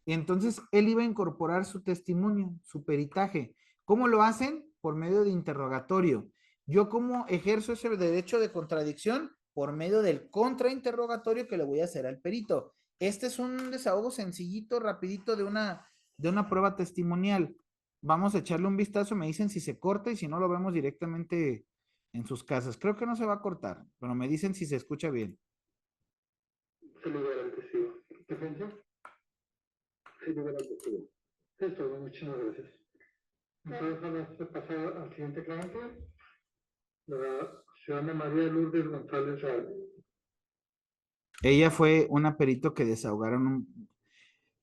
Y entonces él iba a incorporar su testimonio, su peritaje. ¿Cómo lo hacen? Por medio de interrogatorio. ¿Yo cómo ejerzo ese derecho de contradicción? Por medio del contrainterrogatorio que le voy a hacer al perito. Este es un desahogo sencillito, rapidito de una prueba testimonial. Vamos a echarle un vistazo, me dicen si se corta y si no lo vemos directamente en sus casas. Creo que no se va a cortar, pero me dicen si se escucha bien. Se lo garantizo. ¿Defensa? Sí, lo garantizo. Es todo, muchísimas gracias. Entonces, vamos a pasar al siguiente cliente. La ciudadana María Lourdes González Real. Ella fue una perito que desahogaron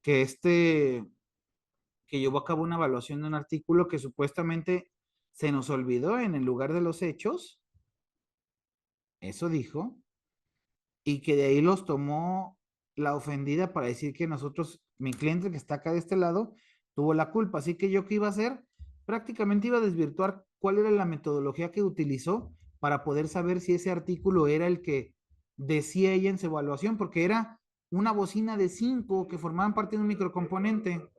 que que llevó a cabo una evaluación de un artículo que supuestamente se nos olvidó en el lugar de los hechos, eso dijo, y que de ahí los tomó la ofendida para decir que nosotros, mi cliente que está acá de este lado, tuvo la culpa. Así que yo qué iba a hacer, prácticamente iba a desvirtuar cuál era la metodología que utilizó para poder saber si ese artículo era el que decía ella en su evaluación, porque era una bocina de 5 que formaban parte de un microcomponente.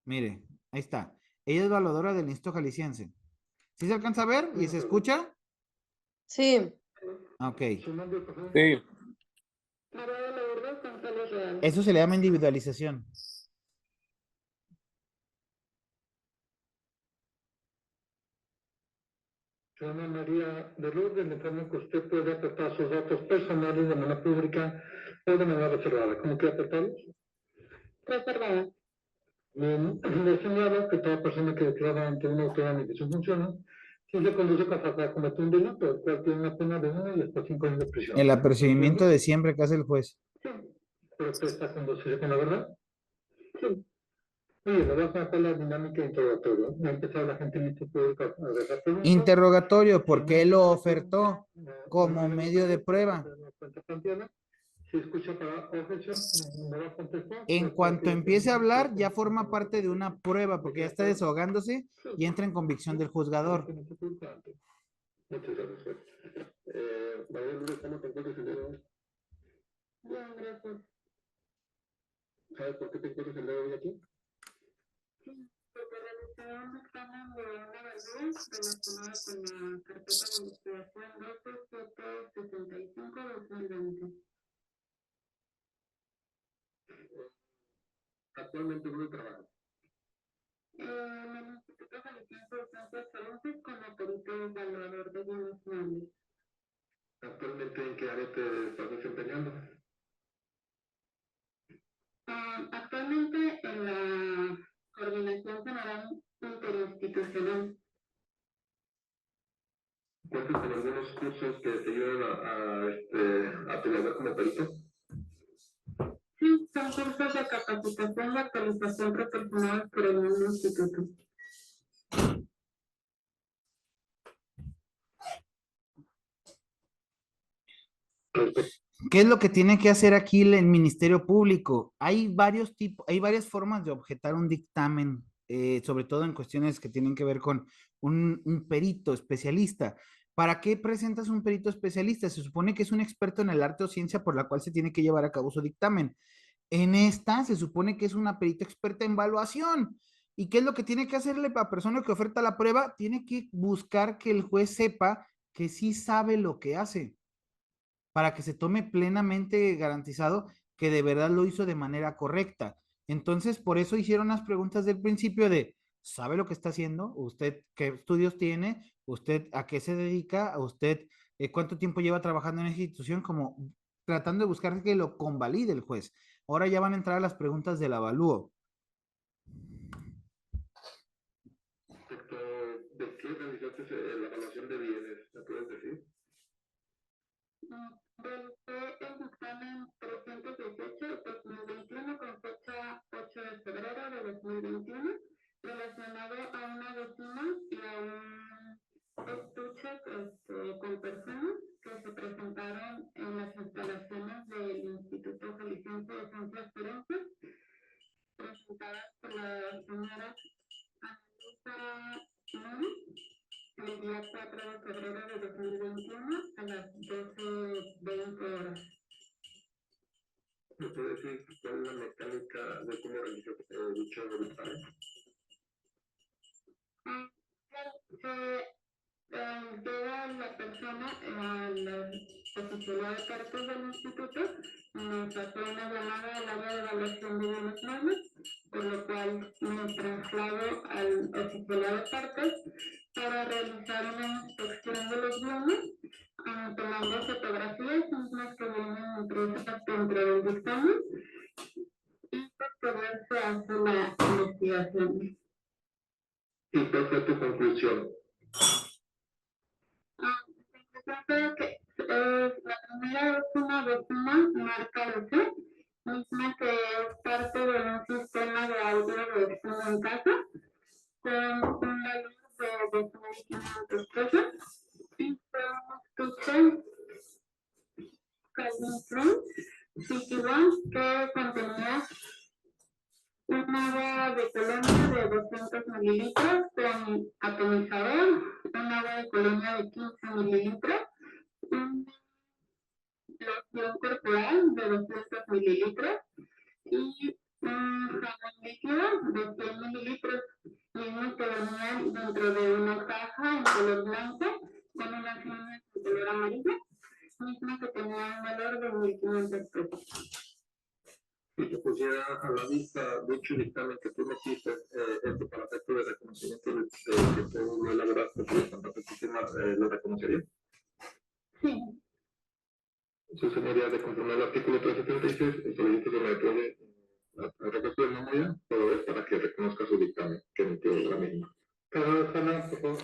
Mire, ahí está. Ella es evaluadora del Instituto Jalisciense. ¿Sí se alcanza a ver y se escucha? Sí. Ok. Su nombre, por favor. Sí. María Lourdes González Real. Eso se le llama individualización. Ciudadana María de Lourdes, le informo que usted puede aportar sus datos personales de manera pública o de manera reservada. ¿Cómo quiere aportarlos? Reservada. Bien, le señalo que toda persona que declara ante una autoridad en sus funciones, si se conduce con falta de cometer un delito, el cual tiene una pena de 1 y hasta 5 años de prisión. El apercibimiento de siempre que hace el juez. Sí. ¿Pero usted está conduciendo con la verdad? Sí. Oye, le voy a contar la dinámica de interrogatorio. Va a empezar la gente lista pública a dejar preguntas. Interrogatorio, porque él lo ofertó como medio de prueba. Si escucha para objeción, me va a contestar. En cuanto empiece a hablar, ya forma parte de una prueba, porque ya está desahogándose y entra en convicción del juzgador. Muchas gracias. María Lourdes, ¿cómo te encuentras el día de hoy? Bien, gracias. ¿Sabes por qué te encuentras el día de hoy aquí? Porque realicé un examen de una evaluación relacionada con la carpeta de investigación 12765-2020. Actualmente, ¿dónde trabajas? En el Instituto Jalisciense de Ciencias Forenses como perito evaluador de bienes muebles. Actualmente, ¿en qué área te estás desempeñando? Actualmente en la Coordinación General Interinstitucional. ¿Cuentas con algunos cursos que te ayudan a tu labor como perito? Sí, son cursos de capacitación y actualización proporcionados por el mismo instituto. ¿Qué es lo que tiene que hacer aquí el Ministerio Público? Hay varios tipos, hay varias formas de objetar un dictamen, sobre todo en cuestiones que tienen que ver con un perito especialista. ¿Para qué presentas un perito especialista? Se supone que es un experto en el arte o ciencia por la cual se tiene que llevar a cabo su dictamen. En esta se supone que es una perita experta en evaluación. ¿Y qué es lo que tiene que hacerle la persona que oferta la prueba? Tiene que buscar que el juez sepa que sí sabe lo que hace, para que se tome plenamente garantizado que de verdad lo hizo de manera correcta. Entonces, por eso hicieron las preguntas del principio de, ¿sabe lo que está haciendo? ¿Usted qué estudios tiene? ¿Usted a qué se dedica? ¿Usted cuánto tiempo lleva trabajando en esa institución? Como tratando de buscar que lo convalide el juez. Ahora ya van a entrar a las preguntas del avalúo. Respecto de qué realizaste la evaluación de bienes, ¿me puedes decir? Realicé el dictamen 318-2021 con fecha 8 de febrero de 2021 relacionado a una bocina y a un estuche con personas que se presentaron en las instalaciones del Instituto Jalisciense de Ciencias Forenses, presentadas por la señora Anelisa Núñez el día 4 de febrero de 2021 a las 12:20 horas. ¿Me puede decir cuál es la mecánica de cómo realizó dicho dictamen? Claro, llega la persona a la oficina de cartas del instituto, nos hace una llamada al área de evaluación de bienes muebles, por lo cual me traslado al oficina de cartas para realizar una inspección de los bienes, tomando fotografías mismas que vienen impresas dentro del dictamen y posterior se hace la investigación. ¿Y cuál fue tu conclusión? Resulta que la primera es una vecina marca Luce, misma que es parte de un sistema de audio de vecino en casa, con un valor de 2.500 pesos, y fue un estuche Calvin Klein City One que contenía un agua de colonia de 200 mililitros con atomizador, un agua de colonia de 15 mililitros, un loción corporal de 200 mililitros y un jabón líquido de 100 mililitros, mismo que venían dentro de una caja en color blanco con unas líneas en color amarillo, mismo que tenía un valor de 1.500 pesos. Si te pusiera a la vista, de hecho, el dictamen que tú metiste, esto para efecto de reconocimiento de que tú lo elaboraste por el contrato de sistema, ¿lo reconocería? Sí. Su señoría, de conforme al artículo 376, el solicito se me puede a refresco de memoria, todo es para que reconozca su dictamen que emitió la misma. Cada sala, por favor.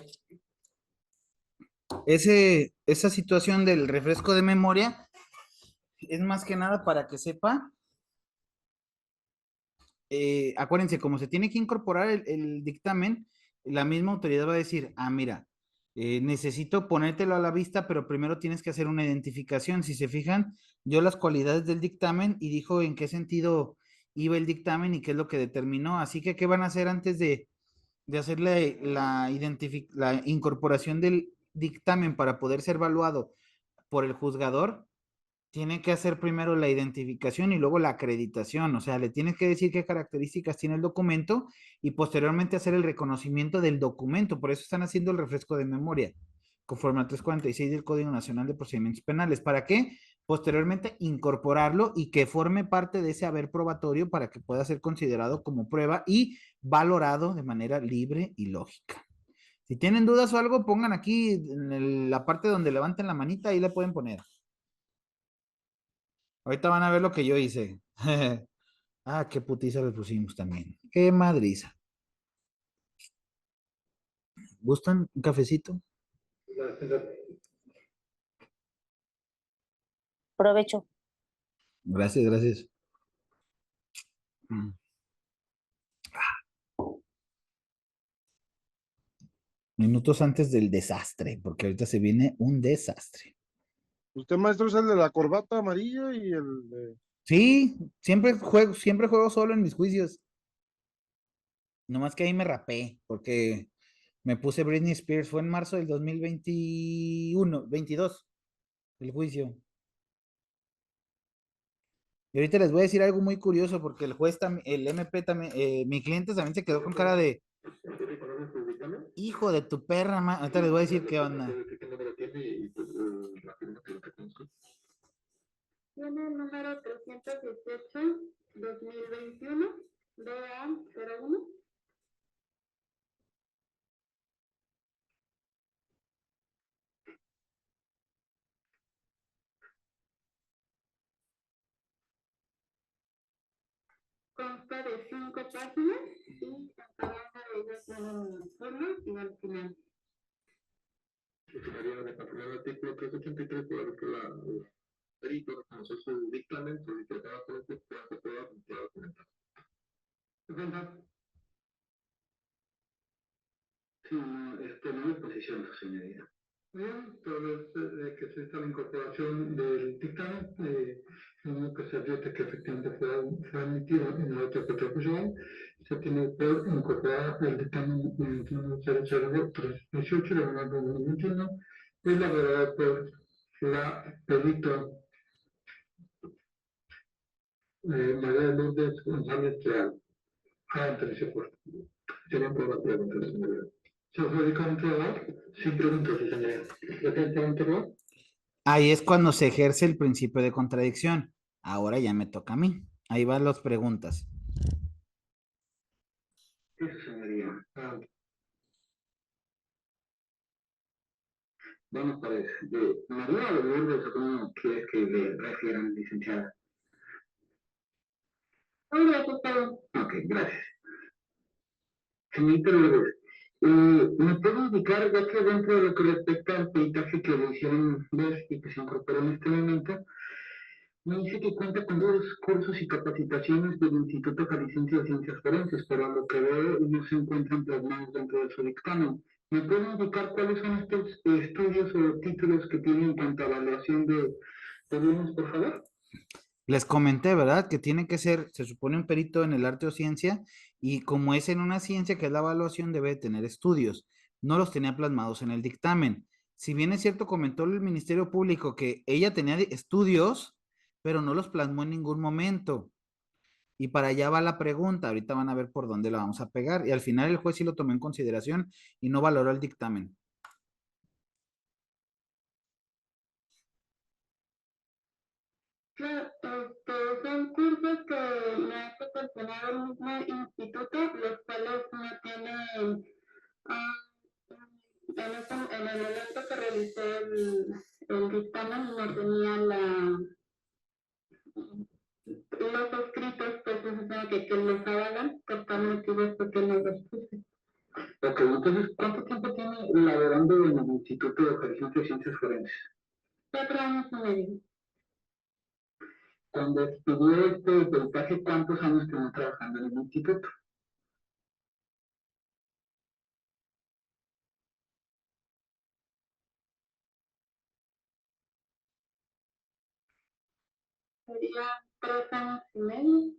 Esa situación del refresco de memoria es más que nada para que sepa, acuérdense, como se tiene que incorporar el dictamen, la misma autoridad va a decir, ah, mira, necesito ponértelo a la vista, pero primero tienes que hacer una identificación. Si se fijan, yo las cualidades del dictamen y dijo en qué sentido iba el dictamen y qué es lo que determinó. Así que, ¿qué van a hacer antes de hacer la incorporación del dictamen para poder ser evaluado por el juzgador? Tiene que hacer primero la identificación y luego la acreditación, o sea, le tienes que decir qué características tiene el documento y posteriormente hacer el reconocimiento del documento. Por eso están haciendo el refresco de memoria, conforme al 346 del Código Nacional de Procedimientos Penales. ¿Para qué? Posteriormente incorporarlo y que forme parte de ese haber probatorio para que pueda ser considerado como prueba y valorado de manera libre y lógica. Si tienen dudas o algo, pongan aquí en la parte donde levanten la manita, ahí le pueden poner. Ahorita van a ver lo que yo hice. Ah, qué putiza le pusimos también. Qué madriza. ¿Gustan un cafecito? Provecho. Gracias, gracias. Minutos antes del desastre, porque ahorita se viene un desastre. Usted, maestro, es el de la corbata amarilla y el de... Sí, siempre juego solo en mis juicios. Nomás que ahí me rapé, porque me puse Britney Spears. Fue en marzo del 2021, 22, el juicio. Y ahorita les voy a decir algo muy curioso, porque el juez también, el MP también, mi cliente también se quedó con cara de hijo de tu perra, ahorita les voy a decir qué onda. Tiene el número 318-2021, DA01. Consta de 5 páginas y cada una de ellas tiene un informe y al final. Señoría, de conforme al artículo 383, toda vez que la perito reconoció su dictamen, solicitará por este plazo toda la documental. Sí, no, no es posición, señoría. Bien, toda vez que se está la incorporación del dictamen, que se advierte que efectivamente fue admitido en la otra contraposición, se tiene por incorporar el dictamen 00318 de la 2021, elaborado por la perito María Lourdes González Real. Ante ese puesto. Serían por la pregunta, señoría. ¿Se adjudica un trabajo? Sin preguntas, señoría. ¿Presenta un trabajo? Ahí es cuando se ejerce el principio de contradicción. Ahora ya me toca a mí. Ahí van las preguntas. Eso, señoría. Vamos por eso. María de Lourdes, ¿cómo quieres que le refieran, licenciada? Hola, ¿qué tal? Ok, gracias. Señorita Lourdes, ¿Me puede indicar, ya que dentro de lo que respecta al peritaje que le hicieron ver y que se incorporó en este momento, me dice que cuenta con dos cursos y capacitaciones del Instituto Jalisciense de Ciencias Forenses, pero a lo que veo no se encuentran plasmados dentro de su dictamen? ¿Me puede indicar cuáles son estos estudios o títulos que tienen en cuanto a evaluación de bienes, por favor? Les comenté, ¿verdad? Que tiene que ser, se supone, un perito en el arte o ciencia, y como es en una ciencia que es la evaluación, debe tener estudios. No los tenía plasmados en el dictamen. Si bien es cierto, comentó el Ministerio Público que ella tenía estudios, pero no los plasmó en ningún momento. Y para allá va la pregunta. Ahorita van a ver por dónde la vamos a pegar. Y al final el juez sí lo tomó en consideración y no valoró el dictamen. Claro, son cursos que me ha proporcionado el mismo instituto, los cuales no tienen, ah, en el momento que realicé el dictamen, no tenía los escritos, pues se supone que los avalan, por tal motivo porque no los puse. Ok, entonces, ¿cuánto tiempo tiene laborando en el Instituto de Jalisciense de Ciencias Forenses? 4 años y medio. Cuando estudió este peritaje, ¿cuántos años tenía trabajando en el instituto? Sería 3 años y medio.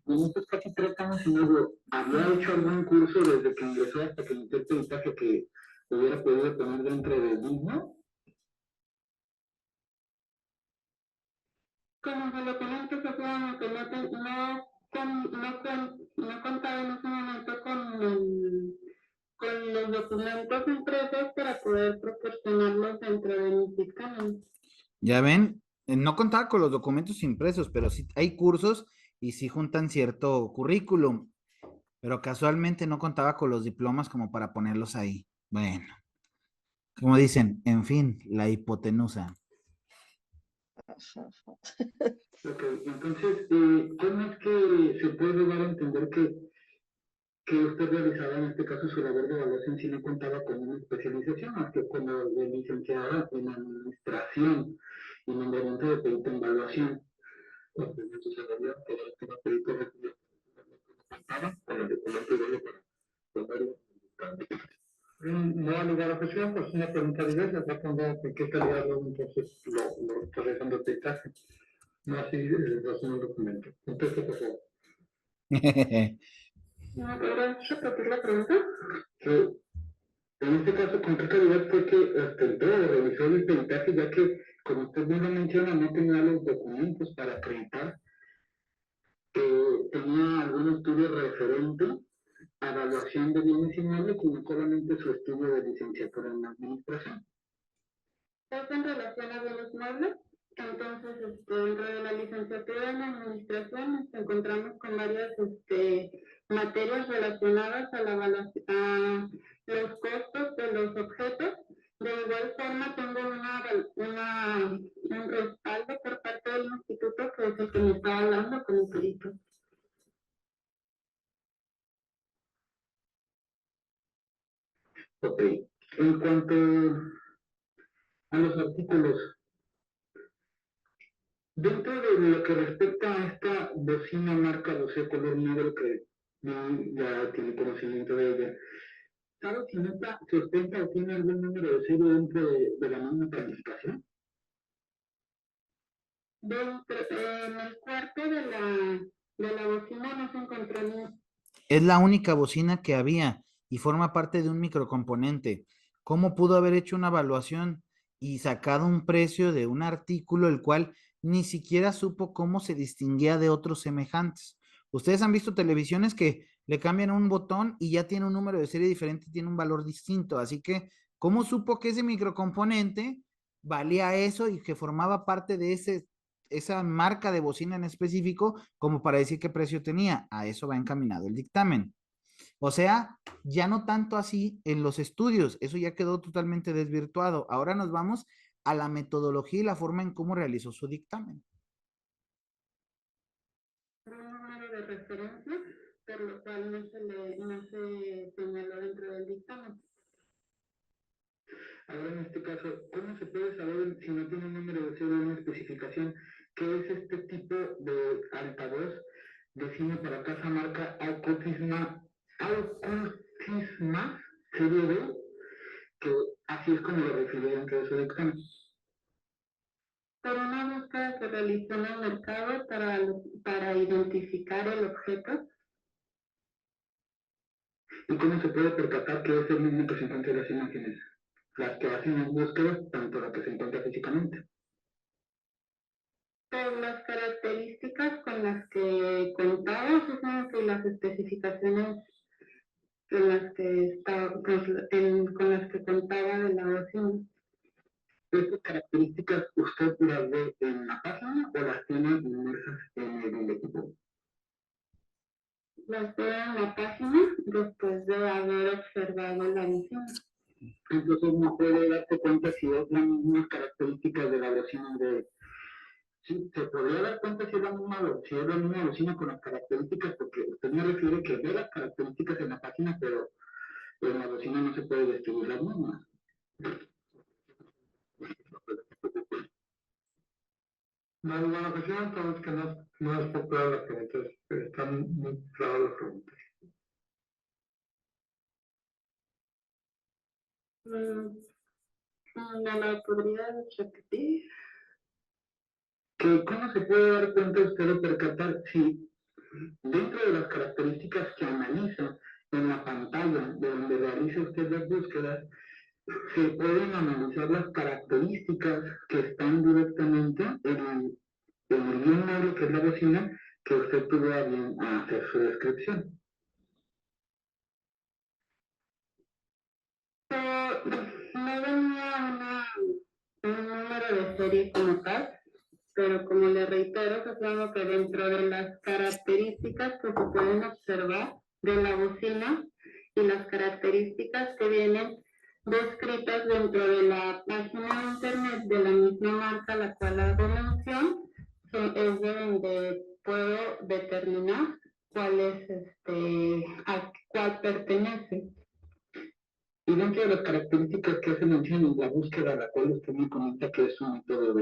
En estos casi 3 años y medio, ¿había hecho algún curso desde que ingresó hasta que inició el peritaje que hubiera podido poner dentro del mismo? Como se lo comento, que no contaba en ese momento con los documentos impresos para poder proporcionarlos dentro de mis dictámenes. Ya ven, no contaba con los documentos impresos, pero sí hay cursos y sí juntan cierto currículum, pero casualmente no contaba con los diplomas como para ponerlos ahí. Bueno, como dicen, en fin, la hipotenusa. Ok, entonces, ¿cómo es que se puede dar a entender que usted realizaba en este caso su labor de evaluación si no contaba con una especialización, más que como de licenciada en administración y nombramiento de perito en evaluación? Obviamente se sabía que era un perito requerido con el documento de para poder no ha lugar a presión, pues una pregunta diversa, ya cuando en qué calidad entonces lo está realizando el peritaje, no así razón el documento. Entonces, por favor. ¿Me podrías repetir la pregunta? Que en este caso, ¿con qué calidad fue que ostentó o realizó el peritaje, ya que, como usted bien lo menciona, no tenía los documentos para acreditar que tenía algún estudio referente a evaluación de bienes inmuebles y no solamente su estudio de licenciatura en administración? Es en relación a bienes muebles. Entonces, dentro de la licenciatura en administración nos encontramos con varias materias relacionadas a a los costos de los objetos. De igual forma, tengo un respaldo por parte del instituto, que es el que me está hablando como perito. Ok. En cuanto a los artículos, dentro de lo que respecta a esta bocina marca Bose color negro que ya tiene conocimiento de ella, ¿sabe si neta se ostenta o tiene algún número de serie dentro de la misma planificación? En el cuarto de la bocina no se encontró ni. Es la única bocina que había y forma parte de un microcomponente. ¿Cómo pudo haber hecho una evaluación y sacado un precio de un artículo el cual ni siquiera supo cómo se distinguía de otros semejantes? Ustedes han visto televisiones que le cambian un botón y ya tiene un número de serie diferente, tiene un valor distinto. Así que, ¿cómo supo que ese microcomponente valía eso y que formaba parte de esa marca de bocina en específico como para decir qué precio tenía? A eso va encaminado el dictamen. O sea, ya no tanto así en los estudios, eso ya quedó totalmente desvirtuado. Ahora nos vamos a la metodología y la forma en cómo realizó su dictamen. referencia, por lo cual no se señaló dentro del dictamen. Ahora, en este caso, ¿cómo se puede saber si no tiene un número de serie o una especificación qué es este tipo de altavoz de cine para casa marca Alcotisma Serie B, que así es como lo refirió dentro de su dictamen? Por una búsqueda que realizó en el mercado para identificar el objeto. ¿Y cómo se puede percatar que es el mismo que se encuentra en las imágenes? Las que hacen las búsquedas, tanto la que se encuentra físicamente. Por las características con las que contaba, supongo que las especificaciones en las que con las que contaba de la bocina. ¿Estas características usted las ve en la página o las tiene inmersas en el equipo? Las veo en la página después de haber observado la bocina. Entonces no puede darse cuenta si es la misma característica de la bocina de... Sí, se podría dar cuenta si es la misma bocina con las características, porque usted me refiere que ve las características en la página, pero en la bocina no se puede describir las mismas. La cuestión es que no es popular las preguntas, están muy claras las preguntas. ¿Me la podría repetir? ¿Cómo se puede dar cuenta usted o percatar si dentro de las características que analiza en la pantalla de donde realiza usted las búsquedas, se pueden analizar las características que están directamente en el bien mueble que es la bocina que usted tuvo a bien a hacer su descripción? No venía un número de serie como tal, pero como le reitero, supongo que dentro de las características que se pueden observar de la bocina y las características que vienen descritas dentro de la página de internet de la misma marca a la cual hago mención, es de donde puedo determinar cuál es a cuál pertenece. Y dentro de las características que hace mención en la búsqueda, a la cual usted me comenta que es un método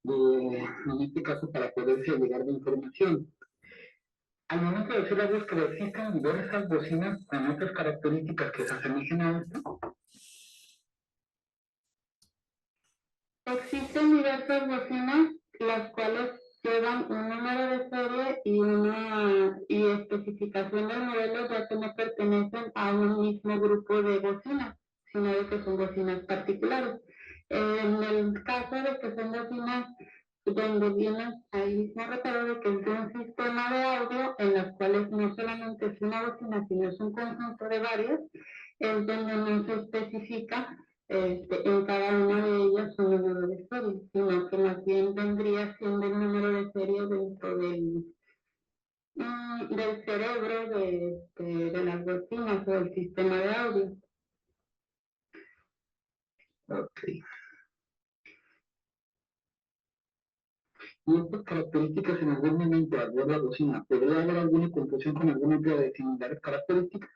en este caso, para poderse llegar de información. Al momento de hacer la búsqueda, ¿existen diversas bocinas con otras características que se asemejen a esto? Existen diversas bocinas, las cuales llevan un número de serie y especificación del modelo, ya que no pertenecen a un mismo grupo de bocinas, sino de que son bocinas particulares. En el caso de que son bocinas donde viene ahí mismo recuerdo de que es de un sistema de audio en los cuales no solamente es una bocina, sino es un conjunto de varios, es donde no se especifica en cada una de ellas un número de serie, sino que más bien vendría siendo el número de serie dentro del cerebro de las bocinas o del sistema de audio. Ok. Y estas características en algún momento al ver la bocina, ¿podría haber alguna confusión con alguna otra de similares características?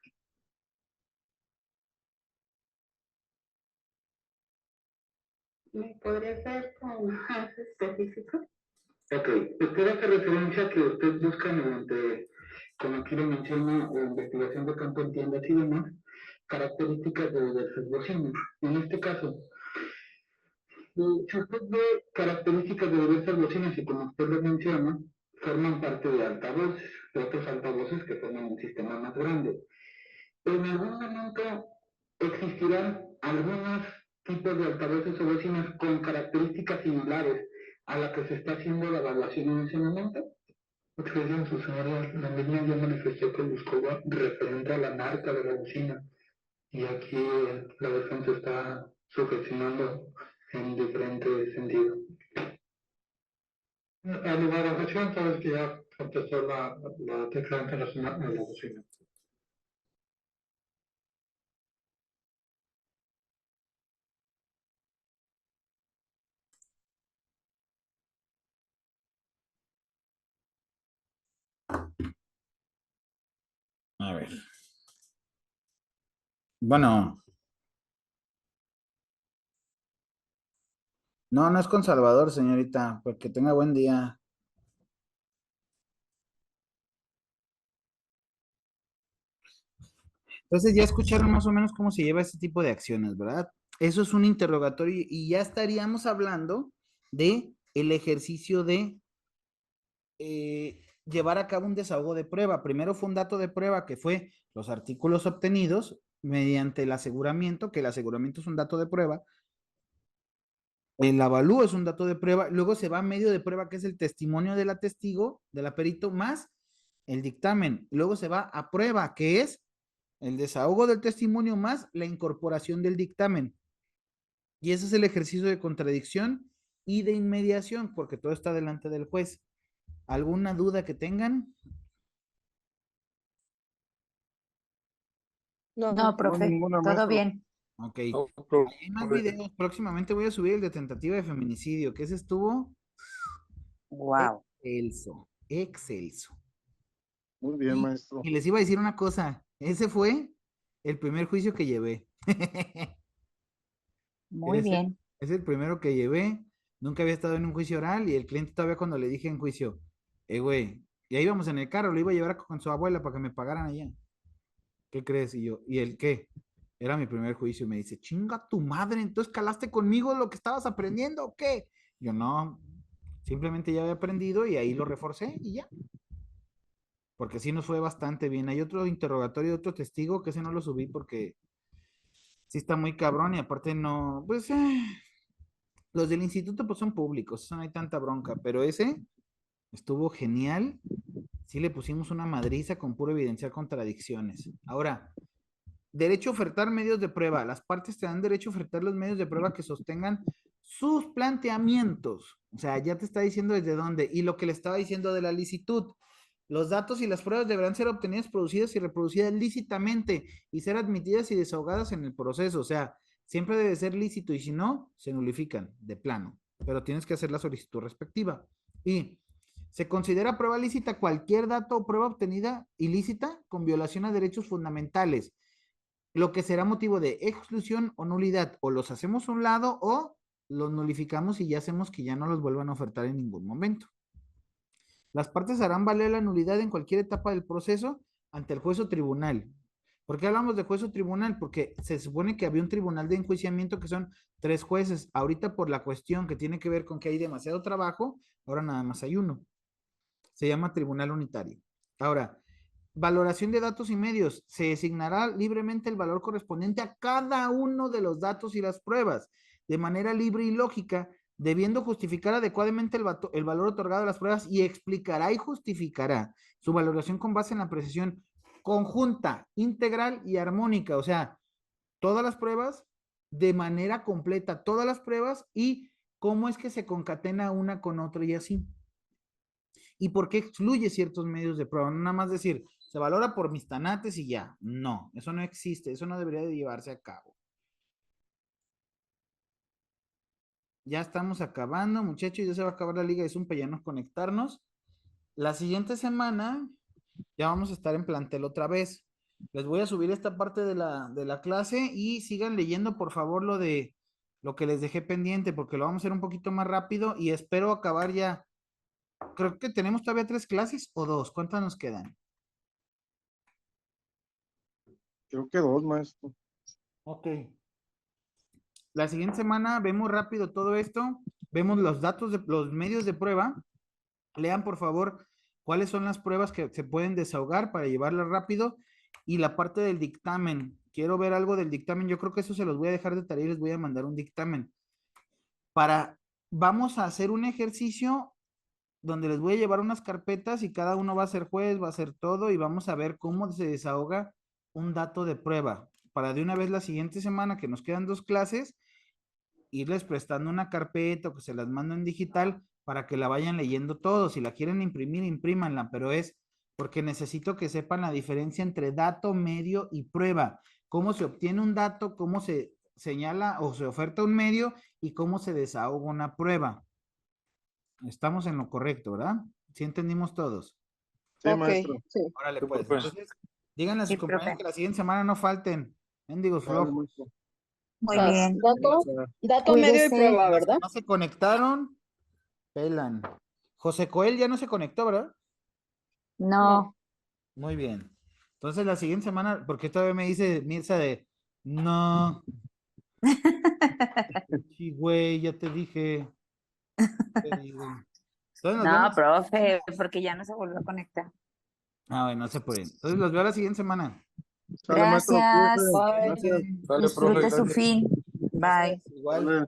¿Me podría ser más específico? Ok, usted hace referencia a que usted busca mediante, como aquí lo menciona, investigación de campo en tiendas y demás, características de diversas bocinas. En este caso, si usted ve características de diversas bocinas y como usted lo menciona, forman parte de altavoces, de otros altavoces que forman un sistema más grande. En algún momento existirán algunos tipos de altavoces o bocinas con características similares a la que se está haciendo la evaluación en ese momento. Usted en sus áreas, la misma ya manifestó que buscó referente a la marca de la bocina y aquí la defensa está sugestionando en diferentes sentidos. A la evaluación, sabes que ya contestó la tecla internacional de la bocina. A ver. Bueno, no, no es con Salvador, señorita, porque tenga buen día. Entonces ya escucharon más o menos cómo se lleva este tipo de acciones, ¿verdad? Eso es un interrogatorio y ya estaríamos hablando de el ejercicio de llevar a cabo un desahogo de prueba. Primero fue un dato de prueba que fue los artículos obtenidos mediante el aseguramiento, que el aseguramiento es un dato de prueba. El avalúo es un dato de prueba. Luego se va a medio de prueba, que es el testimonio de la testigo, de la perito, más el dictamen. Luego se va a prueba, que es el desahogo del testimonio más la incorporación del dictamen. Y ese es el ejercicio de contradicción y de inmediación, porque todo está delante del juez. ¿Alguna duda que tengan? No, No, profe, ninguna, todo maestro. bien. Ok. No, Hay más videos. Próximamente voy a subir el de tentativa de feminicidio, que ese estuvo Wow. excelso, excelso. Muy bien, maestro. Y les iba a decir una cosa, ese fue el primer juicio que llevé. Muy Ese bien. es el primero que llevé. Nunca había estado en un juicio oral y el cliente todavía cuando le dije en juicio, güey, y ahí íbamos en el carro, lo iba a llevar con su abuela para que me pagaran allá. ¿Qué crees? Y yo, ¿y el qué? Era mi primer juicio y me dice, chinga tu madre, entonces calaste conmigo lo que estabas aprendiendo o qué? Yo no, simplemente ya había aprendido y ahí lo reforcé y ya. Porque sí nos fue bastante bien. Hay otro interrogatorio de otro testigo que ese no lo subí porque sí está muy cabrón y aparte no, pues los del instituto pues son públicos, eso no hay tanta bronca, pero ese estuvo genial. Sí le pusimos una madriza con puro evidenciar contradicciones. Ahora, derecho a ofertar medios de prueba. Las partes te dan derecho a ofertar los medios de prueba que sostengan sus planteamientos. O sea, ya te está diciendo desde dónde. Y lo que le estaba diciendo de la licitud. Los datos y las pruebas deberán ser obtenidas, producidas y reproducidas lícitamente y ser admitidas y desahogadas en el proceso. O sea, siempre debe ser lícito y si no, se nulifican de plano. Pero tienes que hacer la solicitud respectiva. Y se considera prueba lícita cualquier dato o prueba obtenida ilícita con violación a derechos fundamentales, lo que será motivo de exclusión o nulidad. O los hacemos a un lado o los nulificamos y ya hacemos que ya no los vuelvan a ofertar en ningún momento. Las partes harán valer la nulidad en cualquier etapa del proceso ante el juez o tribunal. ¿Por qué hablamos de juez o tribunal? Porque se supone que había un tribunal de enjuiciamiento que son 3 jueces. Ahorita por la cuestión que tiene que ver con que hay demasiado trabajo, ahora nada más hay uno. Se llama tribunal unitario. Ahora, valoración de datos y medios. Se asignará libremente el valor correspondiente a cada uno de los datos y las pruebas, de manera libre y lógica, debiendo justificar adecuadamente el valor otorgado a las pruebas y explicará y justificará su valoración con base en la apreciación conjunta, integral y armónica. O sea, todas las pruebas de manera completa, todas las pruebas y cómo es que se concatena una con otra y así. ¿Y por qué excluye ciertos medios de prueba? No nada más decir, se valora por mis tanates y ya. No, eso no existe, eso no debería de llevarse a cabo. Ya estamos acabando, muchachos, ya se va a acabar la liga de Zoom para ya nos conectarnos. La siguiente semana ya vamos a estar en plantel otra vez. Les voy a subir esta parte de la clase y sigan leyendo, por favor, lo de lo que les dejé pendiente, porque lo vamos a hacer un poquito más rápido y espero acabar ya. Creo que tenemos todavía 3 clases o 2. ¿Cuántas nos quedan? Creo que 2, maestro. Ok. La siguiente semana vemos rápido todo esto, vemos los datos de los medios de prueba. Lean por favor cuáles son las pruebas que se pueden desahogar para llevarlas rápido y la parte del dictamen. Quiero ver algo del dictamen. Yo creo que eso se los voy a dejar de tarea y les voy a mandar un dictamen. Vamos a hacer un ejercicio donde les voy a llevar unas carpetas y cada uno va a ser juez, va a ser todo y vamos a ver cómo se desahoga un dato de prueba. Para de una vez la siguiente semana que nos quedan 2 clases, irles prestando una carpeta o que se las mando en digital para que la vayan leyendo todos. Si la quieren imprimir, imprímanla, pero es porque necesito que sepan la diferencia entre dato, medio y prueba. Cómo se obtiene un dato, cómo se señala o se oferta un medio y cómo se desahoga una prueba. Estamos en lo correcto, ¿verdad? ¿Sí entendimos todos? Sí, Ok, maestro. sí. Órale, Sí, pues. profe. Entonces, Díganle a sus Sí, compañeros profe. que la siguiente semana no falten. Mendigos Vale, flojos. maestro. Muy bien. Dato medio y Cuídese. prueba, Los que ¿verdad? no se conectaron, pelan. José Coel ya no se conectó, ¿verdad? No. Muy bien. Entonces la siguiente semana, porque todavía me dice Mirza de, no, sí, güey, ya te dije. Te digo. Entonces nos No, vemos. profe, porque ya no se volvió a conectar. Ah, bueno, no se puede. Entonces los veo la siguiente semana. Sale, maestro, Gracias. cuídese. Bye. Gracias. Sale, profe, Disfrute su gracias. fin. Bye. Gracias, igual. Vale.